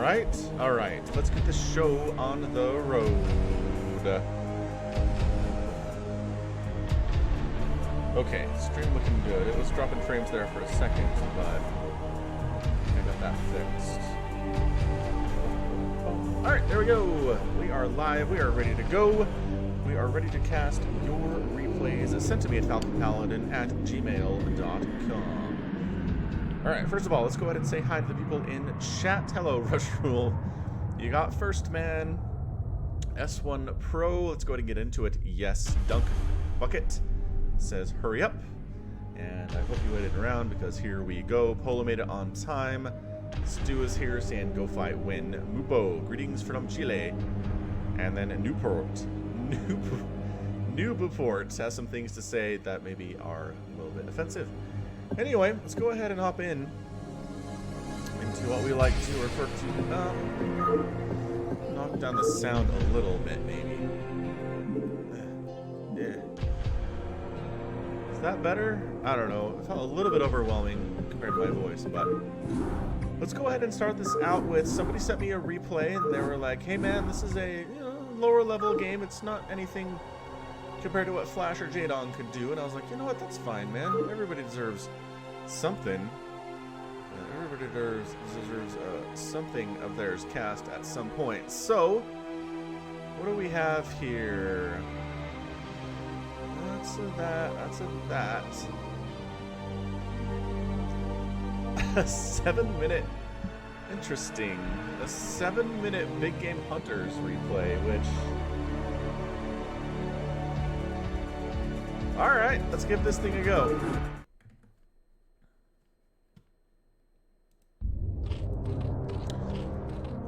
Alright. Let's get this show on the road. Okay, stream looking good. It was dropping frames there for a second, but I got that fixed. Alright, there we go. We are live. We are ready to go. We are ready to cast your replays sent to me at falconpaladin@gmail.com. Alright, first of all, let's go ahead and say hi to the people in chat. Hello, Rush Rule. You got first, man. S1 Pro. Let's go ahead and get into it. Yes, Dunk Bucket says hurry up. And I hope you waited around because here we go. Polo made it on time. Stu is here saying go fight win. Mupo, greetings from Chile. And then Newport has some things to say that maybe are a little bit offensive. Anyway, let's go ahead and hop into what we like to refer to. Knock down the sound a little bit, maybe. Yeah. Is that better? I don't know. It felt a little bit overwhelming compared to my voice, but let's go ahead and start this out with somebody sent me a replay and they were like, hey man, this is a lower level game. It's not anything compared to what Flash or Jadon could do. And I was like, you know what, that's fine, man. Everybody deserves something. Everybody deserves something of theirs cast at some point. So, what do we have here? That's a that. A 7-minute, interesting. A 7-minute Big Game Hunters replay, which... Alright, let's give this thing a go.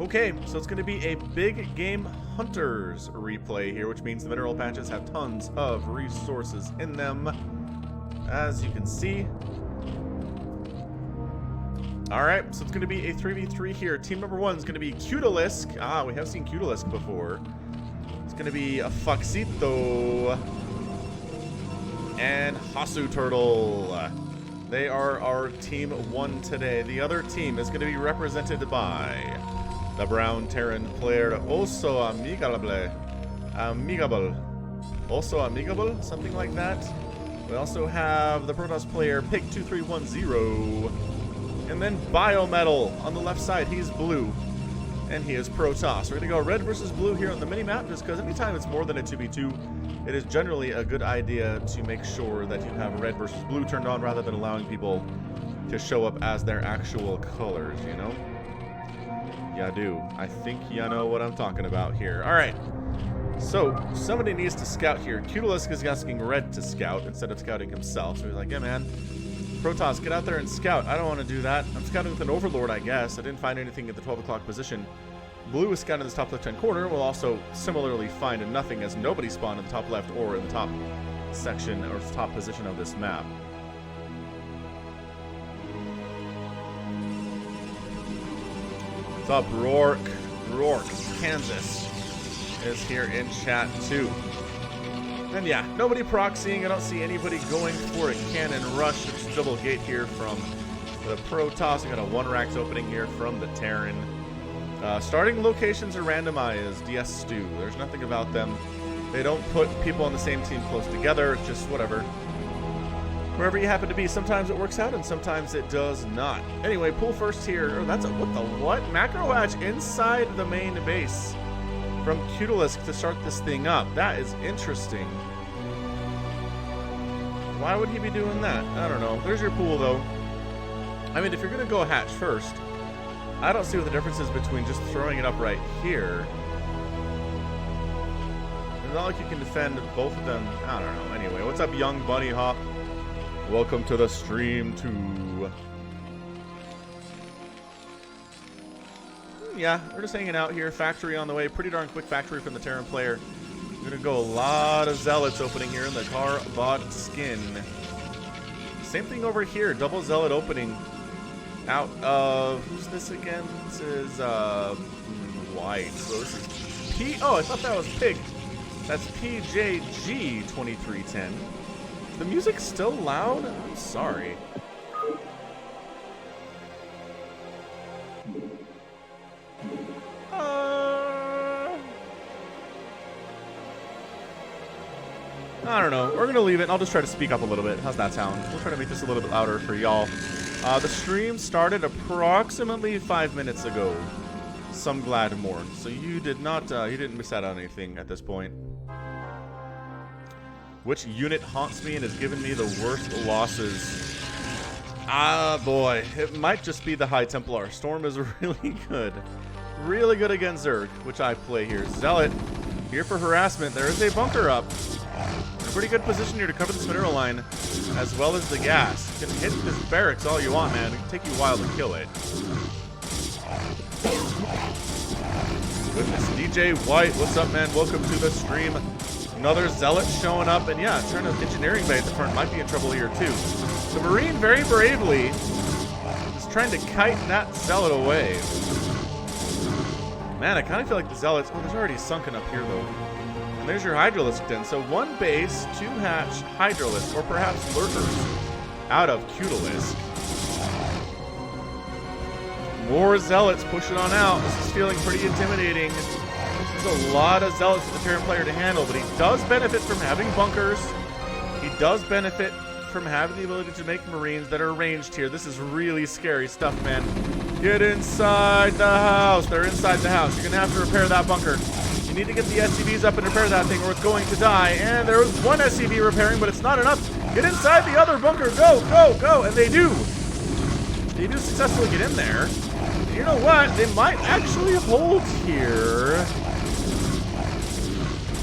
Okay, so it's going to be a Big Game Hunters replay here, which means the mineral patches have tons of resources in them, as you can see. Alright, so it's going to be a 3v3 here. Team number 1 is going to be Cutalisk. Ah, we have seen Cutalisk before. It's going to be a Foxito and Hasu Turtle. They are our team 1 today. The other team is going to be represented by the Brown Terran player Oso Amigable, something like that. We also have the Protoss player Pig2310. And then Biometal on the left side. He's blue. And he is Protoss. We're going to go red versus blue here on the mini-map, just because anytime it's more than a 2v2, it is generally a good idea to make sure that you have red versus blue turned on rather than allowing people to show up as their actual colors, you know? Ya do. I think ya know what I'm talking about here. Alright. So, somebody needs to scout here. Cutalisk is asking red to scout instead of scouting himself. So he's like, yeah, man. Protoss, get out there and scout. I don't want to do that. I'm scouting with an Overlord, I guess. I didn't find anything at the 12 o'clock position. Blue is scouting in this top left-hand corner. We'll also similarly find nothing as nobody spawned in the top left or in the top section or top position of this map. What's up, Rourke? Rourke, Kansas is here in chat too. And yeah, nobody proxying. I don't see anybody going for a cannon rush. It's double gate here from the Protoss. I got a 1-racks opening here from the Terran. Starting locations are randomized. Yes, Stu. There's nothing about them. They don't put people on the same team close together. It's just whatever. Wherever you happen to be, sometimes it works out and sometimes it does not. Anyway, pull first here. Oh, that's a what? Macro hatch inside the main base from Cutalisk to start this thing up. That is interesting. Why would he be doing that? I don't know. There's your pool, though. I mean, if you're going to go hatch first, I don't see what the difference is between just throwing it up right here. It's not like you can defend both of them. I don't know. Anyway, what's up, young bunny hop? Welcome to the stream, too. Yeah, we're just hanging out here. Factory on the way. Pretty darn quick factory from the Terran player. We're going to go a lot of Zealots opening here in the CARBOT skin. Same thing over here. Double Zealot opening out of... Who's this again? This is white. So this is P... Oh, I thought that was Pig. That's PJG2310. Is the music still loud? I'm sorry. to leave it, and I'll just try to speak up a little bit. How's that sound? We'll try to make this a little bit louder for y'all. The stream started approximately 5 minutes ago. Some glad more. So you did not, you didn't miss out on anything at this point. Which unit haunts me and has given me the worst losses? Ah, boy. It might just be the High Templar. Storm is really good. Really good against Zerg, which I play here. Zealot, here for harassment. There is a bunker up. In a pretty good position here to cover this mineral line, as well as the gas. You can hit this barracks all you want, man. It can take you a while to kill it. Goodness, DJ White, what's up, man? Welcome to the stream. Another Zealot showing up, and yeah, turn of engineering bay at the front might be in trouble here too. The Marine very bravely is trying to kite that Zealot away. Man, I kind of feel like the Zealots, oh, there's already sunken up here though. And there's your Hydralisk then. So one base, 2 hatch Hydralisk, or perhaps Lurkers out of Cutalisk. More Zealots pushing on out. This is feeling pretty intimidating. There's a lot of Zealots for the parent player to handle, but he does benefit from having bunkers. He does benefit from having the ability to make Marines that are ranged here. This is really scary stuff, man. Get inside the house. They're inside the house. You're going to have to repair that bunker. You need to get the SCVs up and repair that thing or it's going to die. And there was one SCV repairing, but it's not enough. Get inside the other bunker. Go, go, go. And they do. They do successfully get in there. And you know what? They might actually hold here.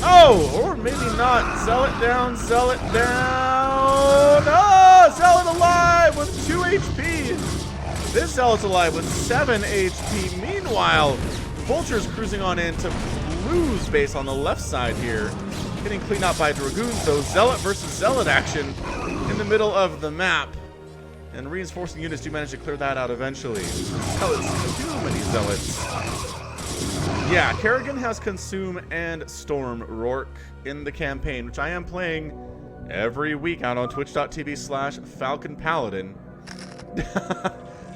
Oh, or maybe not. Zealot down, Zealot down. Oh, Zealot alive with 2 HP. This Zealot's alive with 7 HP. Meanwhile, Vulture's cruising on into Blue's base on the left side here. Getting cleaned out by Dragoons, though. Zealot versus Zealot action in the middle of the map. And reinforcing units do manage to clear that out eventually. Zealots, too many Zealots. Yeah, Kerrigan has Consume and Storm Rourke in the campaign, which I am playing every week out on twitch.tv/Falcon Paladin.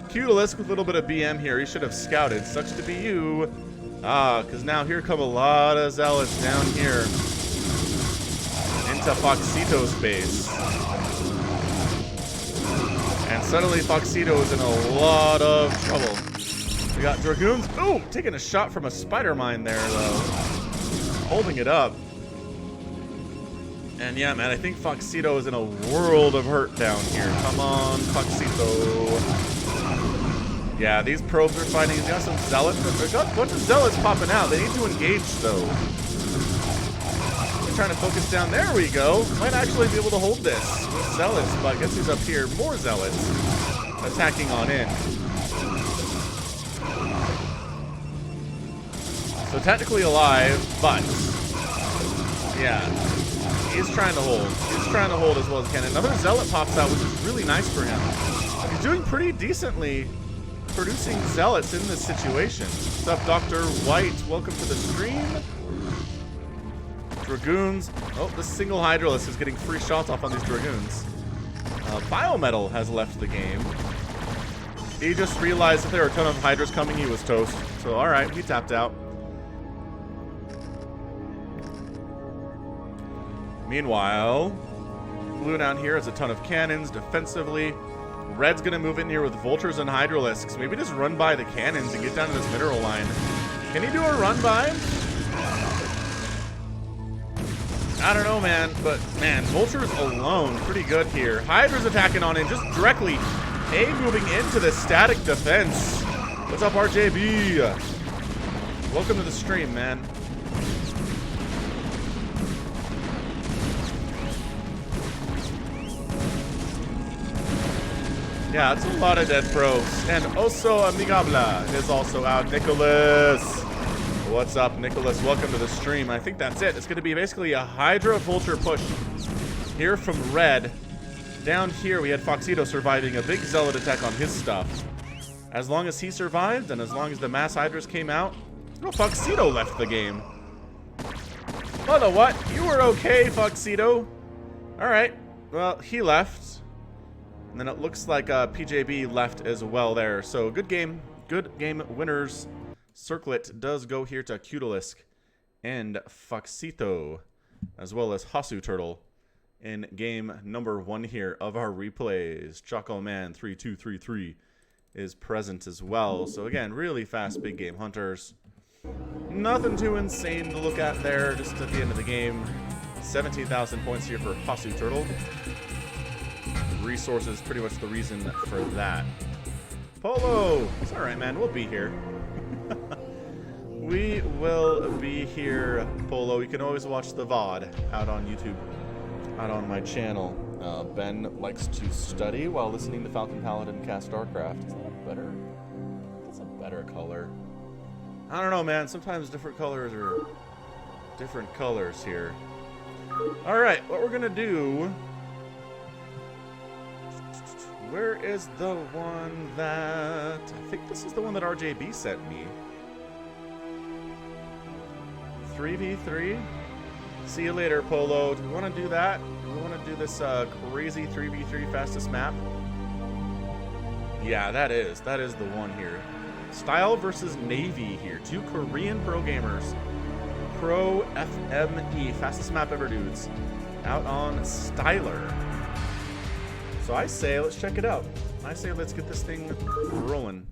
Cutalisk with a little bit of BM here. He should have scouted. Sucks to be you. Ah, because now here come a lot of Zealots down here into Foxito's base. And suddenly Foxito is in a lot of trouble. We got Dragoons. Ooh, taking a shot from a spider mine there, though. Holding it up. And yeah, man, I think Foxito is in a world of hurt down here. Come on, Foxito. Yeah, these probes are fighting. He's got some Zealots. They've got a bunch of Zealots popping out. They need to engage, though. They're trying to focus down. There we go. Might actually be able to hold this with Zealots, but I guess he's up here. More Zealots attacking on in. So technically alive, but yeah, he's trying to hold. He's trying to hold as well as he can. Another Zealot pops out, which is really nice for him. He's doing pretty decently producing Zealots in this situation. What's up, Dr. White? Welcome to the stream. Dragoons. Oh, this single Hydralisk is getting free shots off on these Dragoons. Biometal has left the game. He just realized that there were a ton of Hydras coming. He was toast. So, alright, he tapped out. Meanwhile, Blue down here has a ton of cannons defensively. Red's going to move in here with Vultures and Hydralisks. Maybe just run by the cannons and get down to this mineral line. Can he do a run by? I don't know, man. But, man, Vulture's alone. Pretty good here. Hydra's attacking on in just directly. A moving into the static defense. What's up, RJB? Welcome to the stream, man. Yeah, it's a lot of dead probes. And also Amigabla is also out. Nicholas. What's up, Nicholas? Welcome to the stream. I think that's it. It's going to be basically a Hydra Vulture push here from Red. Down here, we had Foxito surviving a big Zealot attack on his stuff. As long as he survived, and as long as the mass Hydras came out, oh, Foxito left the game. Oh, the what? You were okay, Foxito. Alright. Well, he left. And then it looks like PJB left as well there. So good game. Good game winners. Circlet does go here to Cutalisk and Foxito, as well as Hasu Turtle in game number 1 here of our replays. Choco Man 3233 is present as well. So again, really fast big game hunters. Nothing too insane to look at there, just at the end of the game. 17,000 points here for Hasu Turtle. Resources pretty much the reason for that. Polo! It's alright, man. We'll be here. We will be here, Polo. You can always watch the VOD out on YouTube, out on my channel. Ben likes to study while listening to Falcon Paladin cast StarCraft. Is that better? That's a better color. I don't know, man. Sometimes different colors are different colors here. Alright, what we're gonna do... Where is the one that... I think this is the one that RJB sent me. 3v3? See you later, Polo. Do we want to do that? Do we want to do this crazy 3v3 fastest map? Yeah, that is the one here. Style versus Navy here. 2 Korean pro gamers. Pro FME. Fastest map ever, dudes. Out on Styler. So I say, let's check it out. I say, let's get this thing rolling.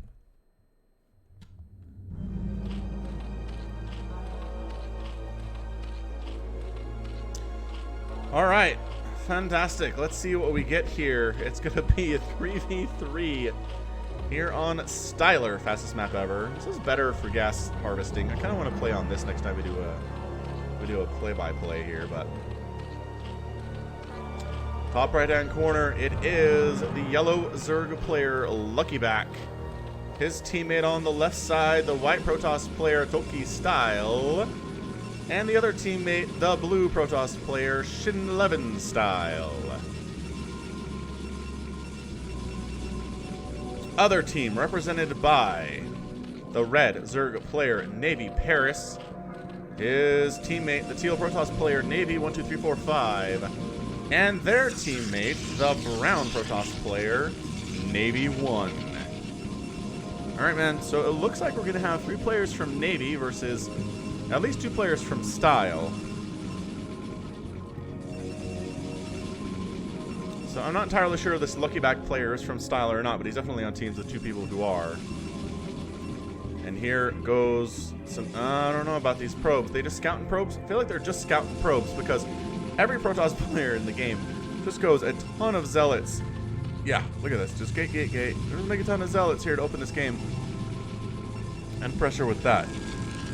All right, fantastic. Let's see what we get here. It's gonna be a 3v3 here on Styler, fastest map ever. This is better for gas harvesting. I kind of want to play on this next time we do a play-by-play here, but top right-hand corner, it is the yellow Zerg player Luckyback. His teammate on the left side, the white Protoss player Toki Style. And the other teammate, the blue Protoss player, Shin11 Style. Other team represented by the red Zerg player, Navy Paris. His teammate, the teal Protoss player, Navy 12345. And their teammate, the brown Protoss player, Navy 1. Alright, man, so it looks like we're going to have 3 players from Navy versus... at least 2 players from Style. So I'm not entirely sure if this Luckyback player is from Style or not, but he's definitely on teams with 2 people who are. And here goes some... I don't know about these probes. They just scouting probes? I feel like they're just scouting probes because every Protoss player in the game just goes a ton of zealots. Yeah, look at this. Just gate. There's make a ton of zealots here to open this game. And pressure with that.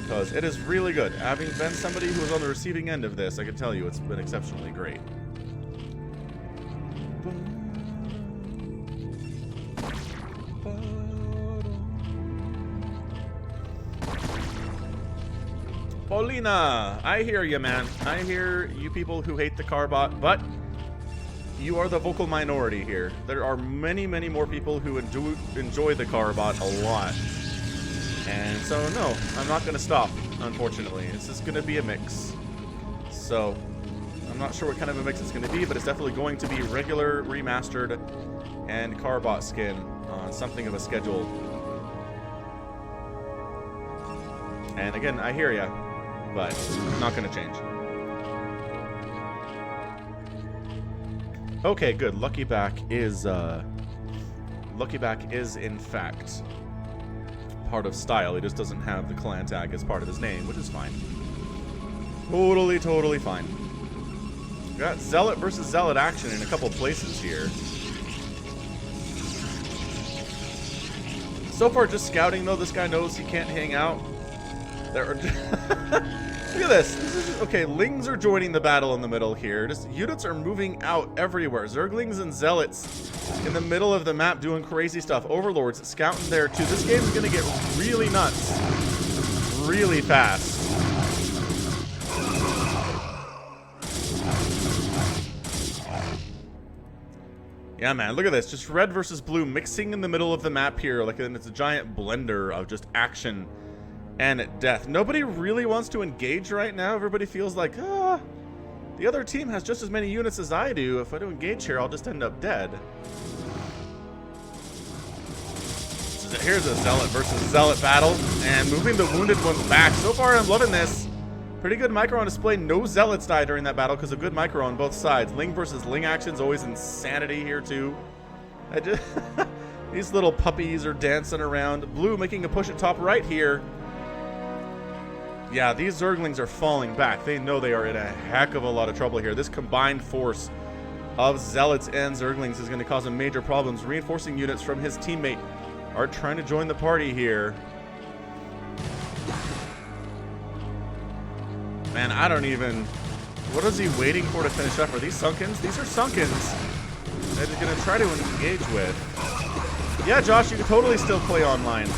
Because it is really good. Having been somebody who was on the receiving end of this, I can tell you it's been exceptionally great. Paulina, I hear you, man. I hear you people who hate the CARBOT, but you are the vocal minority here. There are many, many more people who enjoy the CARBOT a lot. And so, no, I'm not going to stop, unfortunately. It's just going to be a mix. So, I'm not sure what kind of a mix it's going to be, but it's definitely going to be regular, remastered, and CARBOT skin on something of a schedule. And again, I hear ya, but not going to change. Okay, good. Luckyback is in fact part of Style. He just doesn't have the clan tag as part of his name, which is fine. Totally fine. We got Zealot versus Zealot action in a couple places here. So far, just scouting though. This guy knows he can't hang out. There are look at this. Okay, Lings are joining the battle in the middle here. Just units are moving out everywhere. Zerglings and Zealots in the middle of the map doing crazy stuff. Overlords scouting there too. This game's gonna get really nuts, really fast. Yeah, man, look at this. Just red versus blue mixing in the middle of the map here. Like, and it's a giant blender of just action and death. Nobody really wants to engage right now. Everybody feels like, the other team has just as many units as I do. If I don't engage here, I'll just end up dead. So here's a Zealot versus Zealot battle, and moving the wounded ones back. So far, I'm loving this. Pretty good micro on display. No Zealots die during that battle because of good micro on both sides. Ling versus Ling actions, always insanity here too. These little puppies are dancing around. Blue making a push at top right here. Yeah, these Zerglings are falling back. They know they are in a heck of a lot of trouble here. This combined force of Zealots and Zerglings is going to cause him major problems. Reinforcing units from his teammate are trying to join the party here. Man, I don't even... What is he waiting for to finish up? Are these Sunkens? These are Sunkens that he's going to try to engage with. Yeah, Josh, you can totally still play online.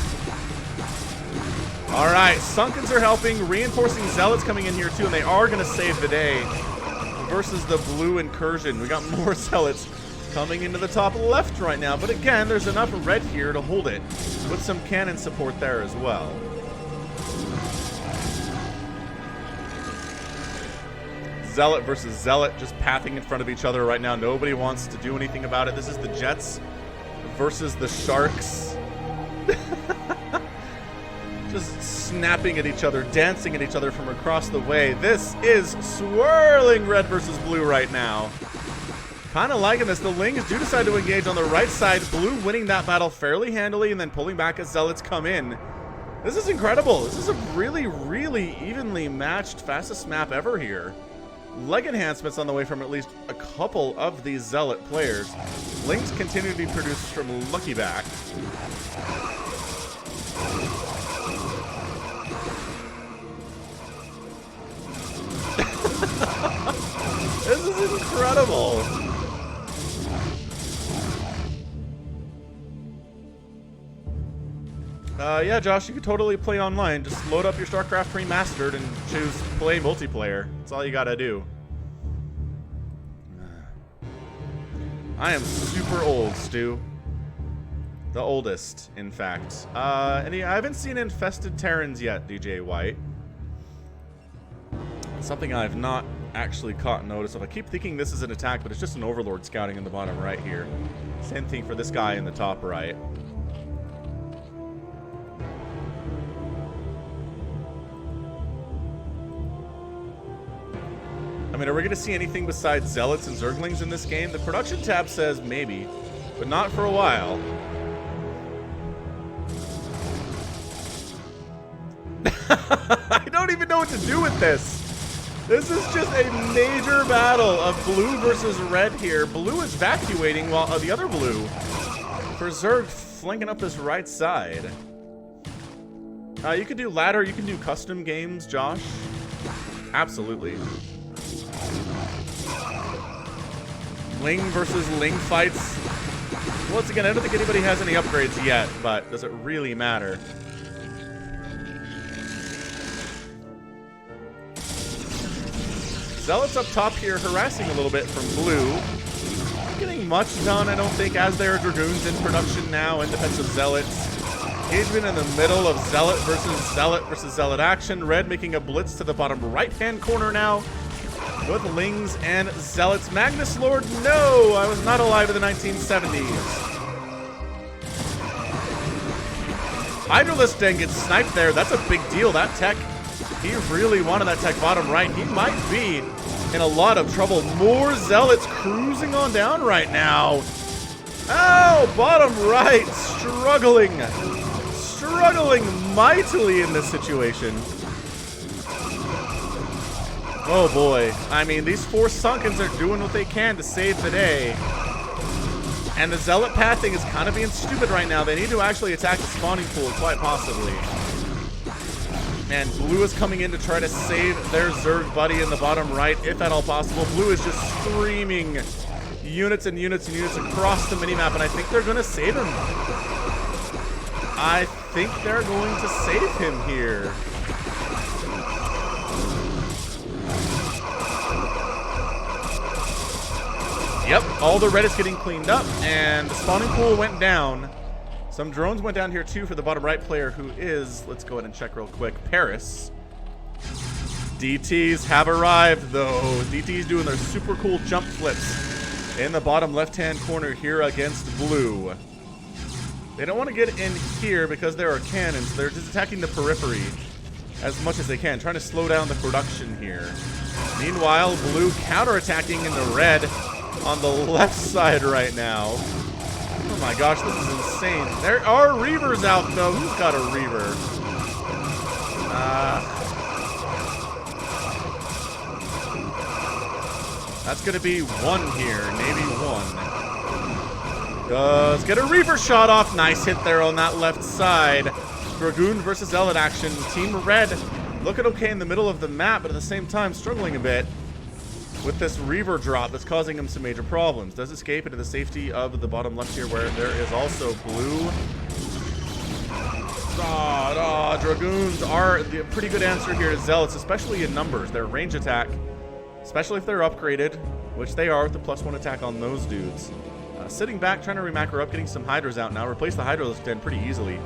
Alright, Sunkens are helping. Reinforcing Zealots coming in here too, and they are going to save the day versus the blue incursion. We got more Zealots coming into the top left right now. But again, there's enough red here to hold it with some cannon support there as well. Zealot versus Zealot just pathing in front of each other right now. Nobody wants to do anything about it. This is the Jets versus the Sharks. Just snapping at each other, dancing at each other from across the way. This is swirling red versus blue right now. Kind of liking this. The Lings do decide to engage on the right side. Blue winning that battle fairly handily and then pulling back as Zealots come in. This is incredible. This is a really, really evenly matched fastest map ever here. Leg enhancements on the way from at least a couple of these Zealot players. Lings continue to be produced from Lucky Back. This is incredible. Yeah, Josh, you could totally play online. Just load up your StarCraft Remastered and choose play multiplayer. That's all you gotta do. I am super old, Stu. The oldest, in fact. I haven't seen Infested Terrans yet, DJ White. Something I've not actually caught notice of. I keep thinking this is an attack, but it's just an Overlord scouting in the bottom right here. Same thing for this guy in the top right. I mean, are we going to see anything besides Zealots and Zerglings in this game? The production tab says maybe, but not for a while. I don't even know what to do with this. This is just a major battle of blue versus red here. Blue is evacuating while the other blue for Zerg flanking up this right side. You can do ladder, you can do custom games, Josh. Absolutely. Ling versus Ling fights. Once again, I don't think anybody has any upgrades yet, but does it really matter? Zealots up top here harassing a little bit from blue. Not getting much done, I don't think, as there are Dragoons in production now in defense of Zealots. Engagement in the middle of Zealot versus Zealot action. Red making a blitz to the bottom right-hand corner now with Lings and Zealots. Magnus Lord, no! I was not alive in the 1970s. Hydralisk dang gets sniped there. That's a big deal. That tech, he really wanted that tech bottom right. He might be in a lot of trouble. More Zealots cruising on down right now. Oh, bottom right, struggling mightily in this situation. Oh boy. I mean, these four Sunkens are doing what they can to save the day. And the Zealot pathing is kind of being stupid right now. They need to actually attack the spawning pool, quite possibly. And blue is coming in to try to save their Zerg buddy in the bottom right, if at all possible. Blue is just streaming units and units and units across the minimap, and I think they're going to save him. I think they're going to save him here. Yep, all the red is getting cleaned up, and the spawning pool went down. Some drones went down here too for the bottom right player, who is, let's go ahead and check real quick, Paris. DTs have arrived though. DTs doing their super cool jump flips in the bottom left-hand corner here against blue. They don't want to get in here because there are cannons. They're just attacking the periphery. as much as they can, trying to slow down the production here. Meanwhile, blue counterattacking into red on the left side right now. Oh my gosh, this is insane. There are Reavers out, though. Who's got a Reaver? That's going to be one here. Navy one. Does get a Reaver shot off. Nice hit there on that left side. Dragoon versus Zealot action. Team Red looking okay in the middle of the map, but at the same time struggling a bit with this Reaver drop that's causing him some major problems. Does escape into the safety of the bottom left here, where there is also blue. Dragoons are the pretty good answer here. Zealots, especially in numbers. Their range attack, especially if they're upgraded, which they are with the +1 attack on those dudes. Sitting back, trying to remacro up, getting some Hydras out now. Replace the Hydra den pretty easily.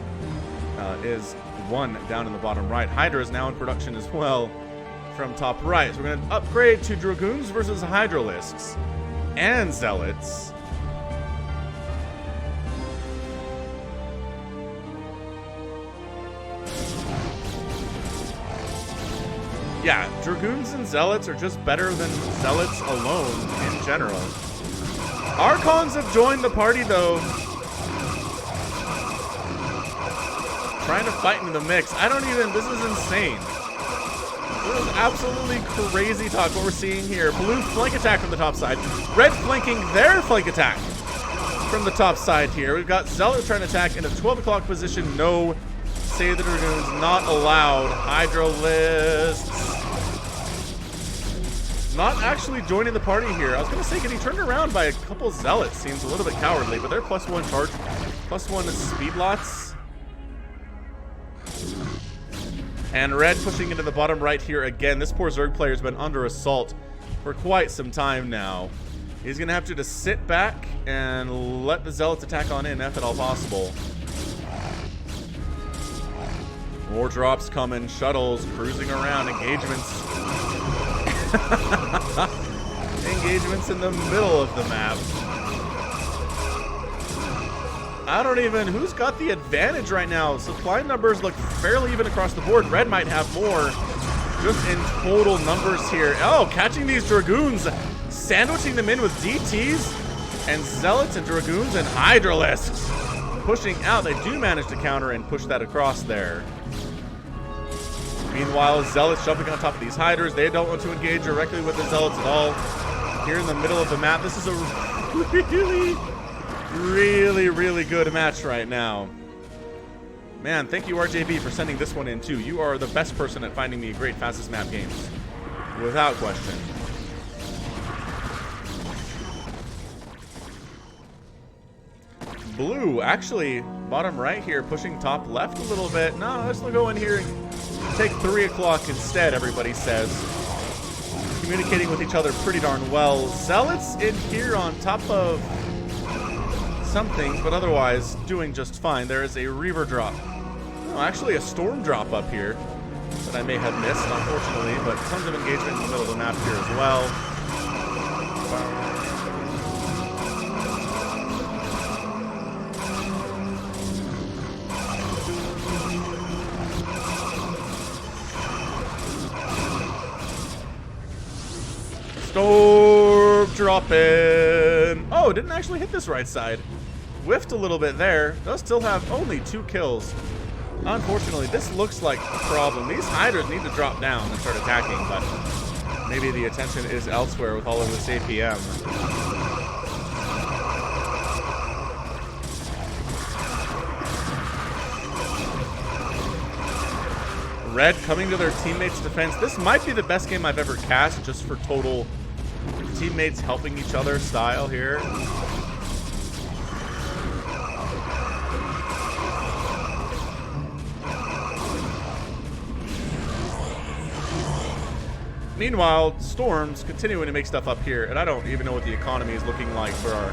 Is one down in the bottom right. Hydra is now in production as well from top right. So we're going to upgrade to Dragoons versus Hydralisks and Zealots. Yeah, Dragoons and Zealots are just better than Zealots alone in general. Archons have joined the party, though. Trying to fight into the mix. This is insane. This is absolutely crazy talk what we're seeing here. Blue flank attack from the top side. Red flanking their flank attack from the top side here. We've got Zealot trying to attack in a 12 o'clock position. No, say the Dragoons, not allowed. Hydralisks not actually joining the party here. I was going to say, getting turned around by a couple Zealots seems a little bit cowardly, but they're +1 charge, +1 speed lots. And red pushing into the bottom right here again. This poor Zerg player has been under assault for quite some time now. He's going to have to just sit back and let the Zealots attack on in if at all possible. More drops coming. Shuttles cruising around. Engagements. Engagements in the middle of the map. Who's got the advantage right now? Supply numbers look fairly even across the board. Red might have more just in total numbers here. Oh, catching these Dragoons, sandwiching them in with DTs and Zealots and Dragoons and Hydralisks pushing out. They do manage to counter and push that across there. Meanwhile, Zealots jumping on top of these Hydras. They don't want to engage directly with the Zealots at all. Here in the middle of the map, this is a really good match right now. Man, thank you RJB for sending this one in too. You are the best person at finding me great fastest map games, without question. Blue, actually, bottom right here, pushing top left a little bit. No, let's go in here and take 3 o'clock instead, everybody says. Communicating with each other pretty darn well. Zealots in here on top of some things, but otherwise doing just fine. There is a Reaver drop. Oh, actually a Storm drop up here that I may have missed, unfortunately, but tons of engagement in the middle of the map here as well. Storm dropping. Oh, didn't actually hit this right side. Whiffed a little bit there. Does still have only 2 kills. Unfortunately, this looks like a problem. These Hydras need to drop down and start attacking, but maybe the attention is elsewhere with all of this APM. Red coming to their teammates' defense. This might be the best game I've ever cast, just for total teammates helping each other style here. Meanwhile, Storm's continuing to make stuff up here, and I don't even know what the economy is looking like for our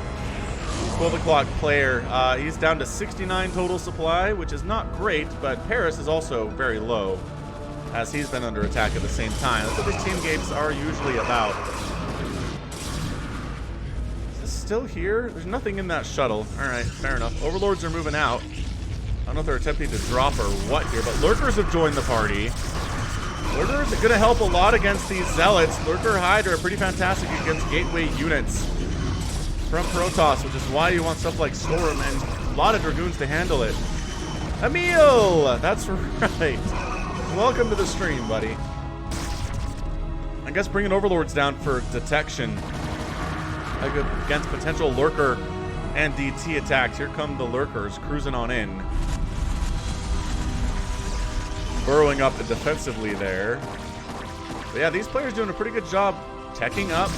12 o'clock player. He's down to 69 total supply, which is not great, but Paris is also very low, as he's been under attack at the same time. That's what these team games are usually about. Is this still here? There's nothing in that shuttle. Alright, fair enough. Overlords are moving out. I don't know if they're attempting to drop or what here, but Lurkers have joined the party. Lurkers are going to help a lot against these Zealots. Lurker Hydra are pretty fantastic against gateway units from Protoss, which is why you want stuff like Storm and a lot of Dragoons to handle it. Emil! That's right. Welcome to the stream, buddy. I guess bringing Overlords down for detection against potential Lurker and DT attacks. Here come the Lurkers cruising on in. Burrowing up defensively there. But yeah, these players doing a pretty good job teching up.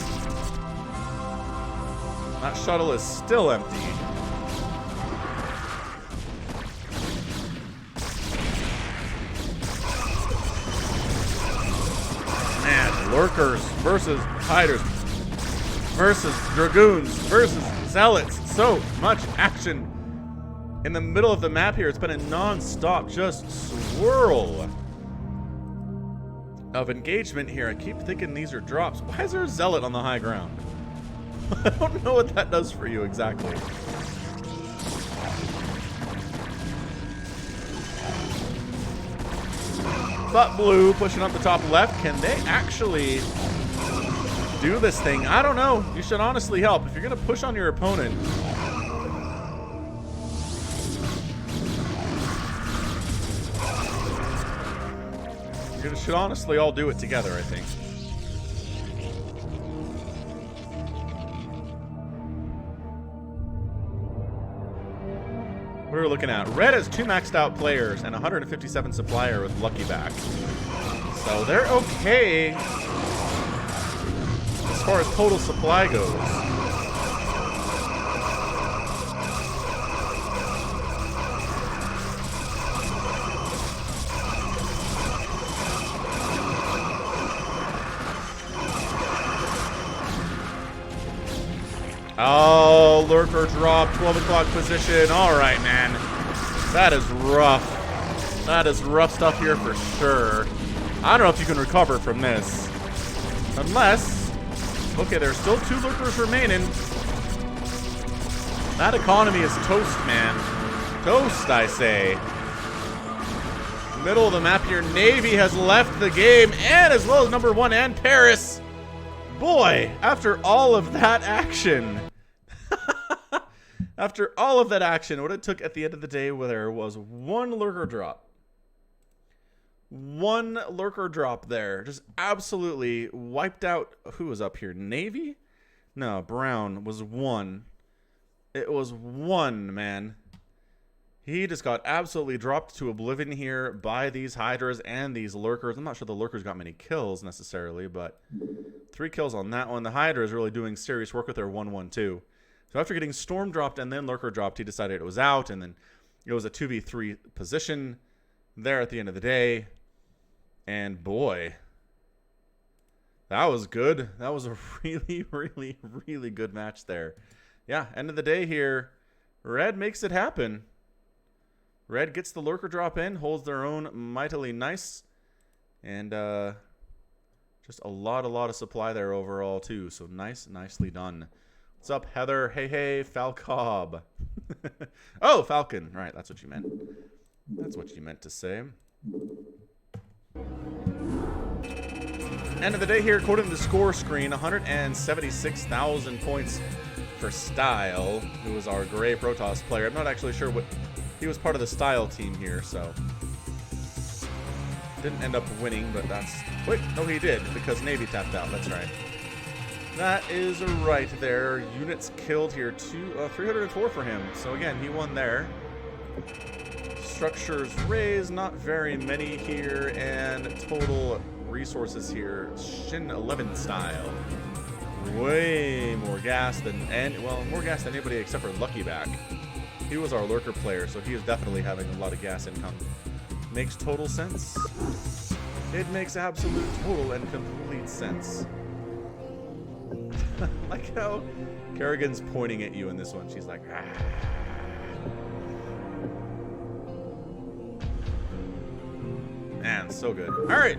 That shuttle is still empty. Man, Lurkers versus Hydras versus Dragoons versus Zealots. So much action in the middle of the map here. It's been a non-stop just swirl of engagement here. I keep thinking these are drops. Why is there a Zealot on the high ground? I don't know what that does for you exactly. But Blue pushing up the top left. Can they actually do this thing? I don't know. You should honestly help. If you're going to push on your opponent, you should honestly all do it together, I think. What are we looking at? Red has 2 maxed out players and 157 supplier with Lucky back. So they're okay as far as total supply goes. Oh, Lurker drop, 12 o'clock position. All right, man. That is rough. That is rough stuff here for sure. I don't know if you can recover from this. Unless, okay, there's still 2 Lurkers remaining. That economy is toast, man. Toast, I say. Middle of the map here, Navy has left the game, and as well as number 1 and Paris. Boy, after all of that action, after all of that action, what it took at the end of the day, where there was 1 Lurker drop. 1 Lurker drop there. Just absolutely wiped out. Who was up here? Navy? No, Brown was 1. It was 1, man. He just got absolutely dropped to oblivion here by these Hydras and these Lurkers. I'm not sure the Lurkers got many kills necessarily, but 3 kills on that one. The Hydra is really doing serious work with their 1-1-2. So after getting Storm dropped and then Lurker dropped, he decided it was out, and then it was a 2v3 position there at the end of the day. And boy, that was good. That was a really, really, really good match there. Yeah, end of the day here, Red makes it happen. Red gets the Lurker drop in, holds their own mightily nice, and just a lot of supply there overall too. So nicely done. What's up, Heather? Hey, Falcob. Oh, Falcon. Right, that's what you meant. That's what you meant to say. End of the day here, quoting the score screen, 176,000 points for Style, who was our gray Protoss player. I'm not actually sure what... He was part of the Style team here, so... Didn't end up winning, but that's... Wait, no he did, because Navy tapped out. That's right. That is right there. Units killed here. 304 for him. So again, he won there. Structures raised, not very many here. And total resources here. Shin 11 style. Way more gas than... well, more gas than anybody except for Lucky back. He was our Lurker player, so he is definitely having a lot of gas income. Makes total sense. It makes absolute total and complete sense. Like how Kerrigan's pointing at you in this one. She's like, ah. Man, so good. All right.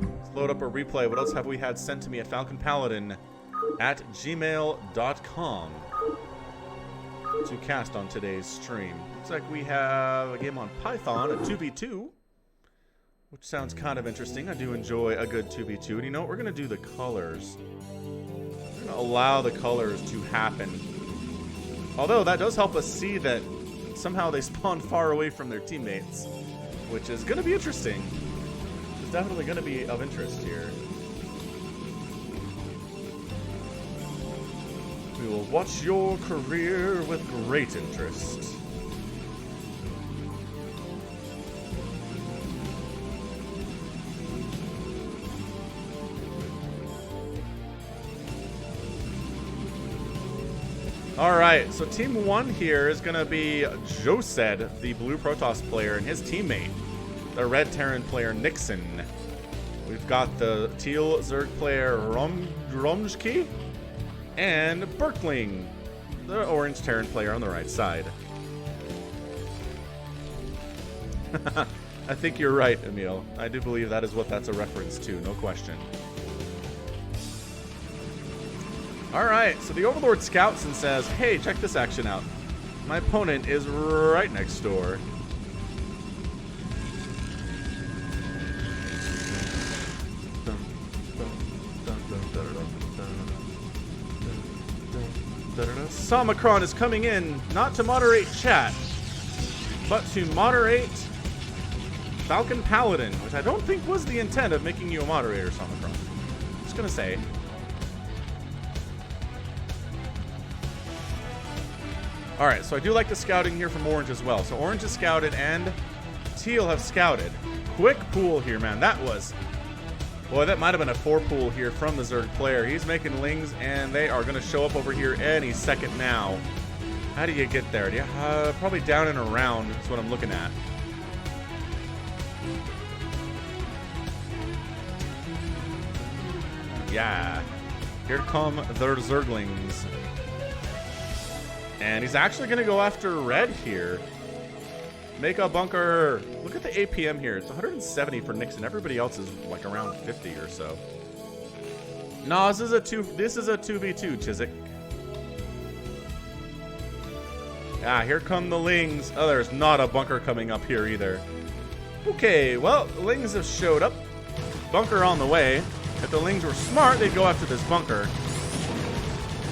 Let's load up a replay. What else have we had sent to me at falconpaladin@gmail.com to cast on today's stream? Looks like we have a game on Python, a 2v2. which sounds kind of interesting. I do enjoy a good 2v2. And you know what? We're going to do the colors. We're going to allow the colors to happen. Although that does help us see that somehow they spawn far away from their teammates, which is going to be interesting. It's definitely going to be of interest here. We will watch your career with great interest. Alright, so Team 1 here is going to be Josed, the blue Protoss player, and his teammate, the red Terran player, Nixon. We've got the teal Zerg player, Romjki, and Berkling, the orange Terran player on the right side. I think you're right, Emil. I do believe that is what that's a reference to, no question. Alright, so the Overlord scouts and says, hey, check this action out. My opponent is right next door. Samacron is coming in, not to moderate chat, but to moderate Falcon Paladin, which I don't think was the intent of making you a moderator, Samacron. Just gonna say. Alright, so I do like the scouting here from Orange as well. So Orange is scouted and Teal have scouted. Quick pool here, man. That was... Boy, that might have been a 4 pool here from the Zerg player. He's making lings, and they are going to show up over here any second now. How do you get there? Probably down and around is what I'm looking at. Yeah. Here come their Zerglings. And he's actually going to go after red here. Make a bunker. Look at the APM here. It's 170 for Nixon. Everybody else is like around 50 or so. No, this is a 2v2, Chiswick. Ah, here come the Lings. Oh, there's not a bunker coming up here either. Okay, well, the Lings have showed up. Bunker on the way. If the Lings were smart, they'd go after this bunker.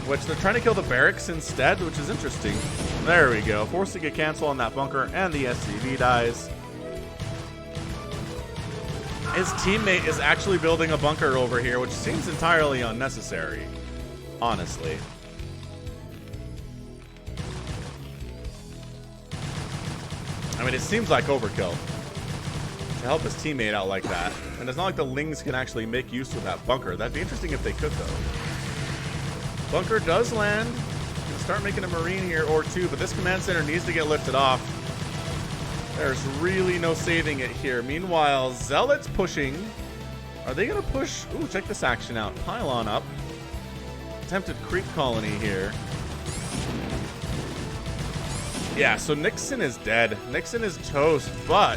Which they're trying to kill the barracks instead, which is interesting. There we go. Forcing a cancel on that bunker, and the SCV dies. His teammate is actually building a bunker over here, which seems entirely unnecessary, honestly. I mean, it seems like overkill to help his teammate out like that. And it's not like the Lings can actually make use of that bunker. That'd be interesting if they could, though. Bunker does land. Gonna start making a Marine here or two, but this command center needs to get lifted off. There's really no saving it here. Meanwhile, Zealots pushing. Are they gonna push? Ooh, check this action out. Pylon up. Attempted creep colony here. Yeah, so Nixon is dead. Nixon is toast, but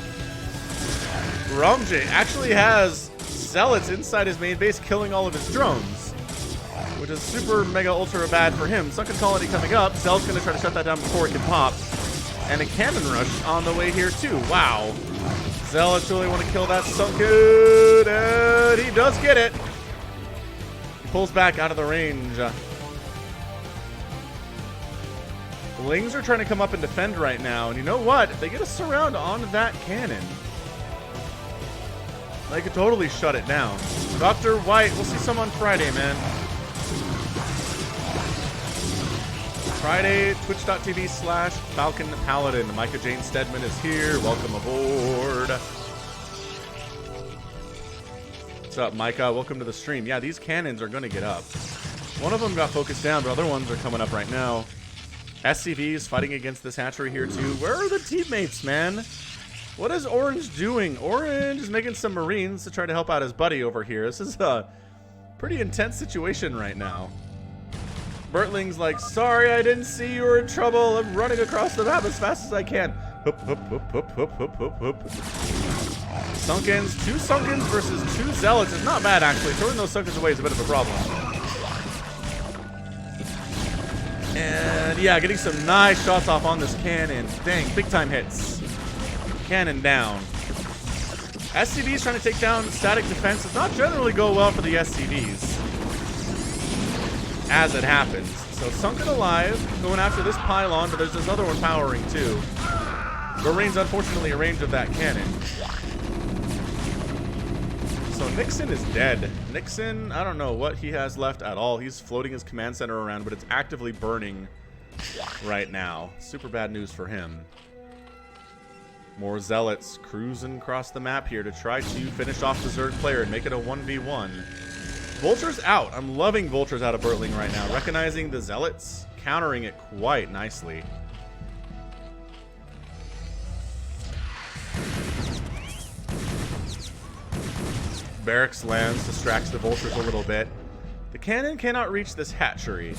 Romjay actually has Zealots inside his main base killing all of his drones, which is super mega ultra bad for him. Sunken colony coming up. Zell's going to try to shut that down before it can pop. And a cannon rush on the way here too. Wow. Zealots really want to kill that Sunken, and he does get it. He pulls back out of the range. Lings are trying to come up and defend right now, and you know what? If they get a surround on that cannon, they could totally shut it down. Dr. White, we'll see some on Friday, man. Friday, twitch.tv/Falcon Paladin. Micah Jane Stedman is here. Welcome aboard. What's up, Micah? Welcome to the stream. Yeah, these cannons are going to get up. One of them got focused down, but other ones are coming up right now. SCVs fighting against this hatchery here, too. Where are the teammates, man? What is Orange doing? Orange is making some Marines to try to help out his buddy over here. This is a pretty intense situation right now. Bertling's like, sorry, I didn't see you were in trouble. I'm running across the map as fast as I can. Hoop, hoop, hoop, hoop, hoop, hoop, hoop, hoop. Sunkens, 2 Sunkens versus 2 Zealots is not bad, actually. Throwing those Sunkens away is a bit of a problem. And yeah, getting some nice shots off on this cannon. Dang, big time hits. Cannon down. SCVs trying to take down static defense does not generally go well for the SCVs. As it happens. So Sunken Alive going after this pylon, but there's this other one powering too. Marines unfortunately in range of that cannon. So Nixon is dead. Nixon, I don't know what he has left at all. He's floating his command center around, but it's actively burning right now. Super bad news for him. More Zealots cruising across the map here to try to finish off the Zerg player and make it a 1v1. Vultures out. I'm loving Vultures out of Bertling right now. Recognizing the Zealots, countering it quite nicely. Barracks lands, distracts the Vultures a little bit. The cannon cannot reach this hatchery.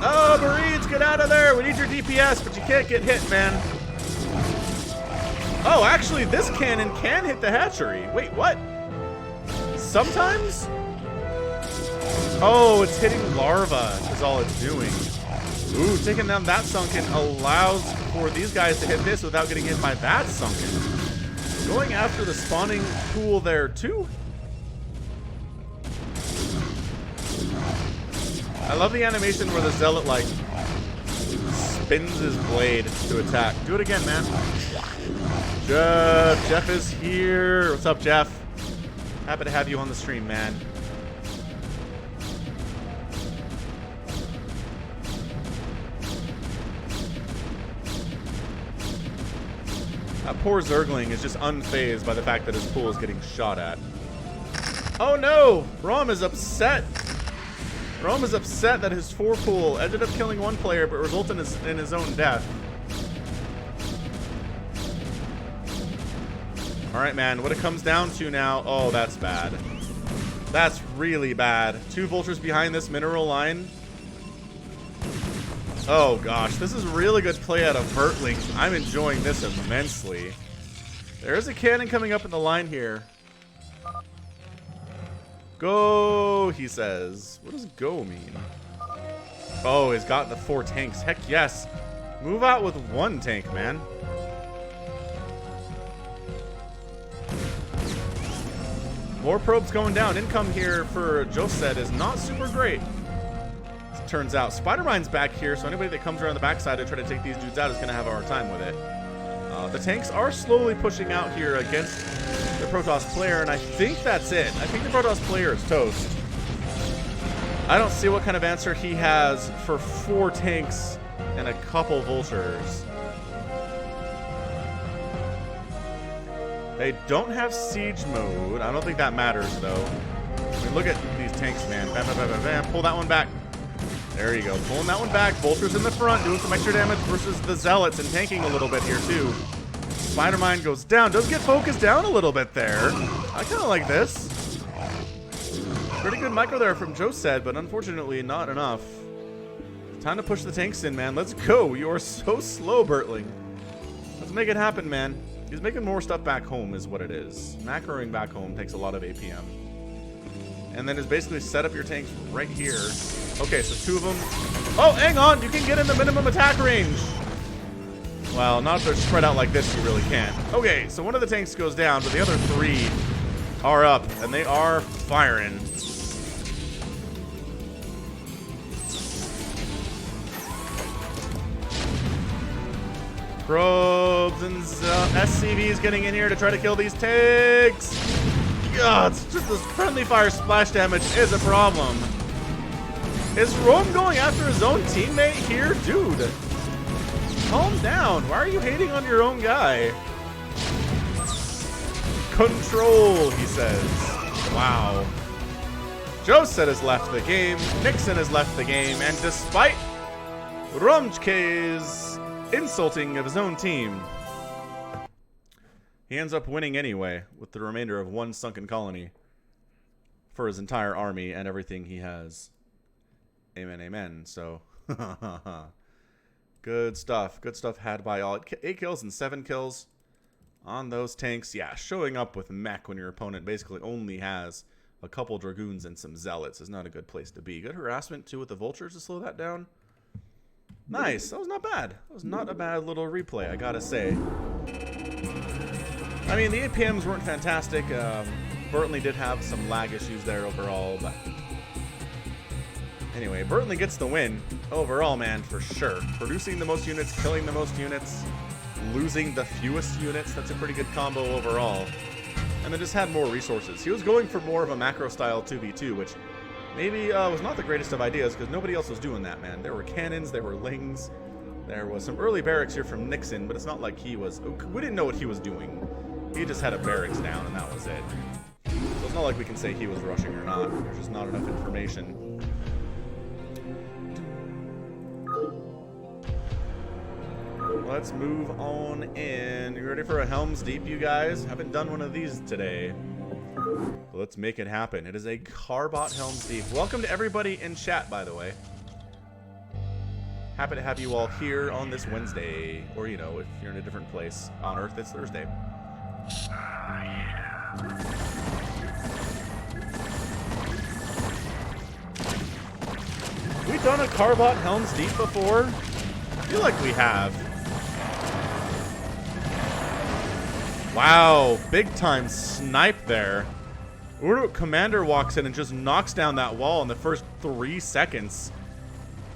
Oh, Marines, get out of there! We need your DPS, but you can't get hit, man. Oh, actually, this cannon can hit the hatchery. Wait, what? Sometimes? Oh, it's hitting larva is all it's doing. Ooh, taking down that Sunken allows for these guys to hit this without getting hit by that Sunken. Going after the spawning pool there, too. I love the animation where the Zealot, like, spins his blade to attack. Do it again, man. Jeff is here. What's up, Jeff? Happy to have you on the stream, man. That poor Zergling is just unfazed by the fact that his pool is getting shot at. Oh no! Rom is upset. Rom is upset that his 4 pool ended up killing one player but resulted in his own death. Alright, man. What it comes down to now... Oh, that's bad. That's really bad. 2 Vultures behind this mineral line. Oh, gosh. This is really good play out of Bertling. I'm enjoying this immensely. There is a cannon coming up in the line here. Go, he says. What does go mean? Oh, he's got the 4 tanks. Heck yes. Move out with 1 tank, man. More probes going down. Income here for Josed is not super great. As it turns out, Spider-Mine's back here, so anybody that comes around the backside to try to take these dudes out is going to have a hard time with it. The tanks are slowly pushing out here against the Protoss player, and I think that's it. I think the Protoss player is toast. I don't see what kind of answer he has for 4 tanks and a couple Vultures. They don't have siege mode. I don't think that matters, though. I mean, look at these tanks, man. Bam, bam, bam, bam, bam. Pull that one back. There you go. Pulling that one back. Vultures in the front, doing some extra damage versus the Zealots and tanking a little bit here, too. Spider-Mine goes down. Does get focused down a little bit there. I kind of like this. Pretty good micro there from Josed, but unfortunately not enough. Time to push the tanks in, man. Let's go. You are so slow, Bertling. Let's make it happen, man. He's making more stuff back home is what it is. Macroing back home takes a lot of APM. And then is basically set up your tanks right here. Okay, so 2 of them. Oh, hang on. You can get in the minimum attack range. Well, not if they're spread out like this, you really can't. Okay, so 1 of the tanks goes down, but the other 3 are up, and they are firing. Probes and SCVs getting in here to try to kill these tanks. God, it's just this friendly fire splash damage is a problem. Is Rome going after his own teammate here? Dude, calm down. Why are you hating on your own guy? Control, he says. Wow. Josed has left the game. Nixon has left the game. And despite Romchke's insulting of his own team, he ends up winning anyway with the remainder of 1 sunken colony for his entire army and everything he has. Amen, amen. So, good stuff. Good stuff had by all. 8 kills and 7 kills on those tanks. Yeah, showing up with mech when your opponent basically only has a couple Dragoons and some Zealots is not a good place to be. Good harassment, too, with the Vultures to slow that down. Nice. That was not bad. That was not a bad little replay, I gotta say. I mean, the APMs weren't fantastic. Burtonley did have some lag issues there overall, but anyway, Burtonley gets the win overall, man, for sure. Producing the most units, killing the most units, losing the fewest units. That's a pretty good combo overall. And then just had more resources. He was going for more of a macro style 2v2, which maybe was not the greatest of ideas because nobody else was doing that, man. There were cannons, there were lings, there was some early barracks here from Nixon, but it's not like he was... We didn't know what he was doing. He just had a barracks down, and that was it. So it's not like we can say he was rushing or not. There's just not enough information. Let's move on in. You ready for a Helm's Deep, you guys? Haven't done one of these today. But let's make it happen. It is a CARBOT Helm's Deep. Welcome to everybody in chat, by the way. Happy to have you all here on this Wednesday. Or, you know, if you're in a different place on Earth, it's Thursday. We done a CARBOT Helm's Deep before? I feel like we have. Wow, big time snipe there. Uruk Commander walks in and just knocks down that wall in the first 3 seconds.